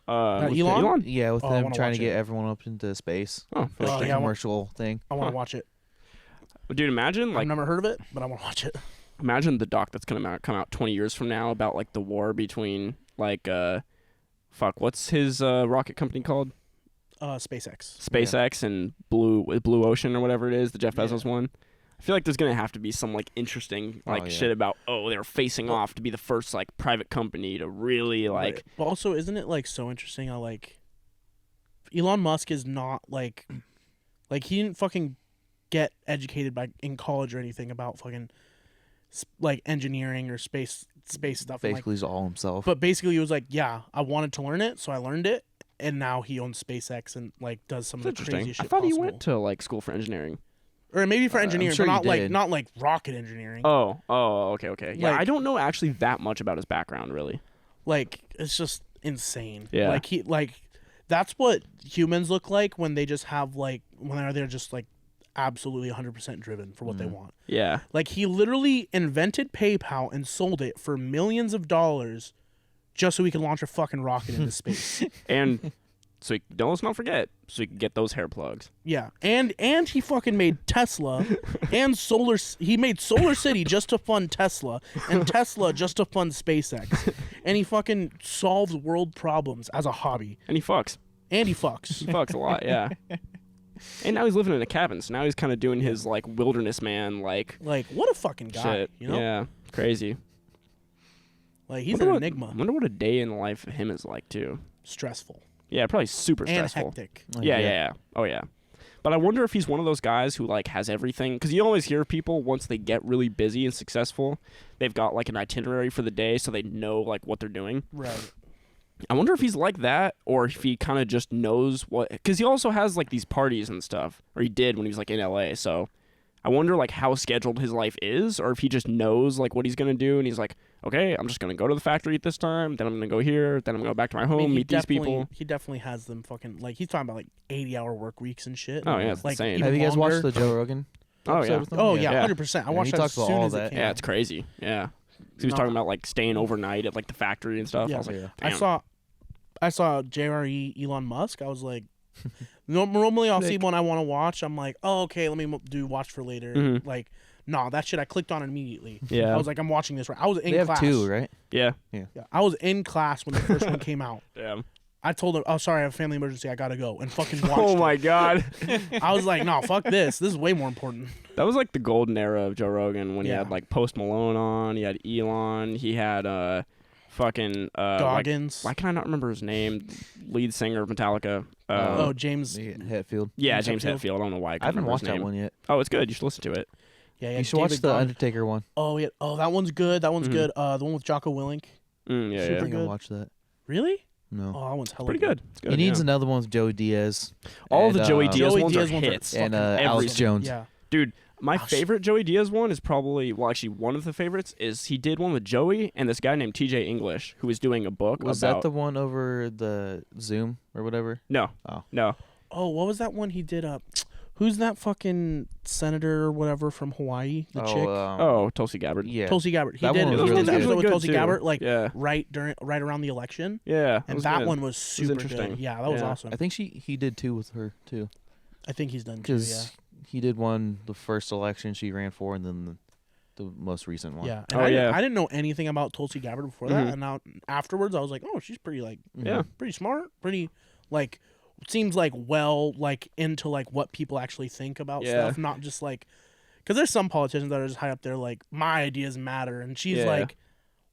With Elon? Yeah, with Oh, I them wanna trying watch to get it. everyone up into space. Oh, For like Oh, the yeah, I want- commercial thing. I want to watch it. dude, imagine I've like never heard of it, but I want to watch it. imagine the doc that's gonna come out 20 years from now about like the war between like what's his rocket company called? SpaceX. SpaceX and Blue Ocean or whatever it is, the Jeff Bezos one. I feel like there's gonna have to be some like interesting like shit about they're facing off to be the first like private company to really like. Right. But also, isn't it like so interesting how like Elon Musk is not like he didn't fucking get educated in college or anything about fucking like engineering or space stuff. And, Basically, he's all himself. but basically, he was like, yeah, I wanted to learn it, so I learned it, and now he owns SpaceX and like does some of the Interesting. craziest I shit thought he possible. went to like school for engineering. Or maybe for engineering, sure but he not did. like rocket engineering. Oh, okay. Yeah, Like- I don't know actually that much about his background really. Like it's just insane. Yeah. Like that's what humans look like when they just have like when they're just like absolutely 100% driven for what they want. Yeah. Like he literally invented PayPal and sold it for millions of dollars just so he could launch a fucking rocket into space. And so let's not forget, so you can get those hair plugs. Yeah. And he fucking made Tesla and he made Solar City just to fund Tesla and Tesla just to fund SpaceX. And he fucking solves world problems as a hobby. And he fucks. And he fucks. He fucks a lot, yeah. And now he's living in a cabin, so now he's kind of doing his like wilderness man like Like what a fucking guy, shit. you know? Yeah, crazy. Like he's Wonder an what- enigma. Wonder what a day in the life of him is like too. Stressful. Yeah, probably super And stressful. hectic. Yeah. Oh yeah. But I wonder if he's one of those guys who like has everything, because you always hear people once they get really busy and successful, they've got like an itinerary for the day, so they know like what they're doing. Right. I wonder if he's like that, or if he kind of just knows what, because he also has like these parties and stuff, or he did when he was like in LA. So I wonder like how scheduled his life is, or if he just knows like what he's gonna do, and he's like, okay, I'm just gonna go to the factory at this time, then I'm gonna go here, then I'm gonna go back to my home, I mean, meet these people. He definitely has them fucking like he's talking about like 80-hour work weeks and shit. Oh, yeah, it's like insane. even Have you guys longer. watched the Joe Rogan? Oh episode yeah. with him? Oh yeah, Yeah. 100%. I Yeah, watched he that talks as about soon all as it that. came Yeah, out. it's crazy. Yeah. He was No. talking about like staying overnight at like the factory and stuff. Yeah. I was like, Yeah. damn. I saw JRE Elon Musk. I was like, normally I'll see one I want to watch. I'm like, oh okay, let me do watch for later. Mhm. Like, nah, that shit I clicked on immediately. Yeah. I was like, I'm watching this right. I was in They have class. two, right? Yeah. Yeah, I was in class when the first one came out. Damn. I told him, oh, sorry, I have a family emergency. I got to go. And fucking watched Oh my it. God. I was like, no, fuck this. This is way more important. That was like the golden era of Joe Rogan when he Yeah. had like Post Malone on, he had Elon, he had fucking Goggins. why can I not remember his name? Lead singer of Metallica. James. Hetfield. Yeah, James James Hetfield. I don't know why I I can't haven't remember watched his name. that one yet. Oh, it's good. You should listen to it. Yeah, You should watch David the Goggins. Undertaker one. Oh, yeah. Oh, that one's good. That one's good. The one with Jocko Willink. Yeah, I yeah. think I'll good. watch that. Really? No. Oh, that one's hella Pretty good. It's good. He needs yeah. another one with Joey Diaz. All and, the Joey Diaz Joey ones Diaz are ones are hits. and fucking Alex awesome. Jones. Yeah. Dude, my Gosh. favorite Joey Diaz one is probably, well, actually one of the favorites is he did one with Joey and this guy named TJ English who was doing a book Was about... that the one over the Zoom or whatever? No. Oh. No. Oh, what was that one he did? Who's that fucking senator or whatever from Hawaii? The chick? Tulsi Gabbard. Yeah. Tulsi Gabbard. He That did one was he really did the good. episode with Good Tulsi too. Gabbard Yeah. right around the election. Yeah. And was that good. one was super interesting. good. Yeah, that was Yeah. awesome. I think he did two with her too, I think he's done too, yeah. because he did one the first election she ran for, and then the most recent one. Yeah. And Oh, I yeah. didn't know anything about Tulsi Gabbard before that, and now afterwards I was like, oh, she's pretty Yeah. pretty smart, pretty like seems like well like into like what people actually think about Yeah. stuff, not just like because there's some politicians that are just high up there like my ideas matter, and she's Yeah. like,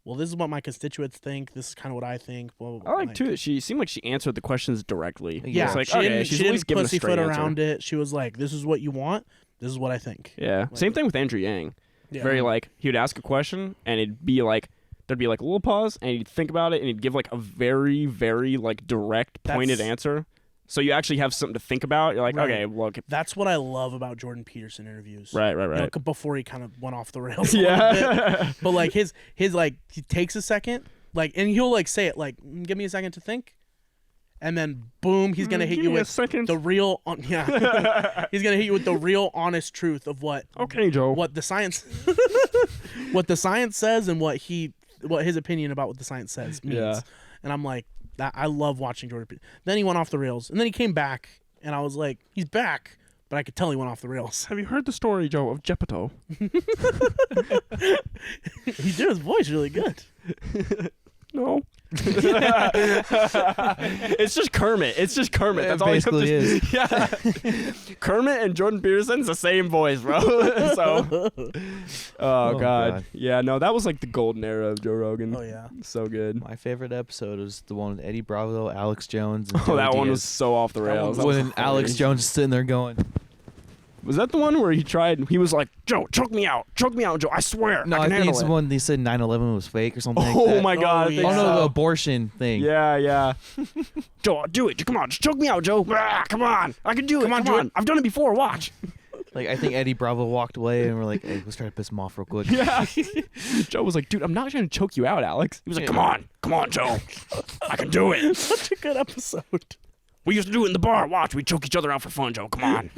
well, this is what my constituents think, this is kind of what I think, blah, blah, blah. I like too that she seemed like she answered the questions directly. Yeah, It's like, she okay, didn't, she's she at least didn't giving a straight pussyfoot answer. around it. She was like, this is what you want, this is what I think. Yeah. Same thing with Andrew Yang. Yeah. Very like he would ask a question and it'd be like there'd be like a little pause and he'd think about it and he'd give like a very, very like direct, pointed That's- answer. So you actually have something to think about. You're like, Right. okay, look. That's what I love about Jordan Peterson interviews. Right. You know, before he kind of went off the rails. Yeah. A little bit. But like his like he takes a second, like, and he'll like say it like, give me a second to think, and then boom, he's gonna hit Give you me a with second. the real, he's gonna hit you with the real honest truth of what Okay, Joe. what the science, what the science says, and what his opinion about what the science says means. Yeah. And I'm like, that I love watching Jordan Peterson. Then he went off the rails, and then he came back, and I was like, he's back. But I could tell he went off the rails. Have you heard the story, Joe, of Geppetto? He did his voice really good. No. It's just Kermit. It's just Kermit. That's all basically he is. Yeah. Kermit and Jordan Peterson's the same voice, bro. So. Oh God. Yeah. No, that was like the golden era of Joe Rogan. Oh yeah. So good. My favorite episode was the one with Eddie Bravo, Alex Jones, and Oh, Joey that one Diaz. was so off the rails. That was When Alex hilarious. Jones is sitting there going, Was that the one where he was like, Joe, choke me out, Joe, I swear. no, I I can think handle it's it. the one they said 9/11 was fake or something like Oh that. my God. I Oh, think Oh no, so. the abortion thing. Yeah. Joe, do it. Come on, just choke me out, Joe. Ah, come on, I can do it. Come on. I've done it before. Watch. Like I think Eddie Bravo walked away and we're like, hey, let's try to piss him off real quick. Yeah. Joe was like, dude, I'm not trying to choke you out, Alex. He was like, come on, Joe. I can do it. Such a good episode. We used to do it in the bar. Watch, we choke each other out for fun, Joe. Come on.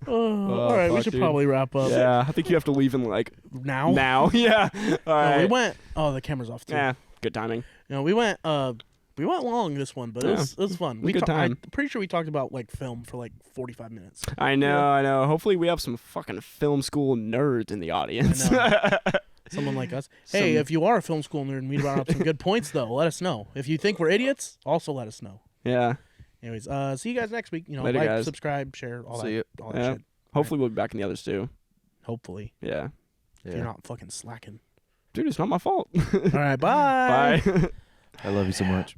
All right, we fuck, should dude. probably wrap up Yeah, I think you have to leave in like now. now. Yeah. All No, right. we went. Oh, the camera's off too. Yeah, good timing. You know, we went long this one, but it was fun. was a good time. I'm pretty sure we talked about like film for like 45 minutes. I know. Hopefully we have some fucking film school nerds in the audience. I Someone like us. Hey, Some- if you are a film school nerd and we brought up some good points, though, let us know. If you think we're idiots, also let us know. Yeah. Anyways, see you guys next week. You know, Later, like, guys. subscribe, share, all See that ya. Yeah. shit. Hopefully we'll be back in the others too. Hopefully, Yeah. if you're not fucking slacking. Dude, it's not my fault. All right, bye. Bye. I love you so much.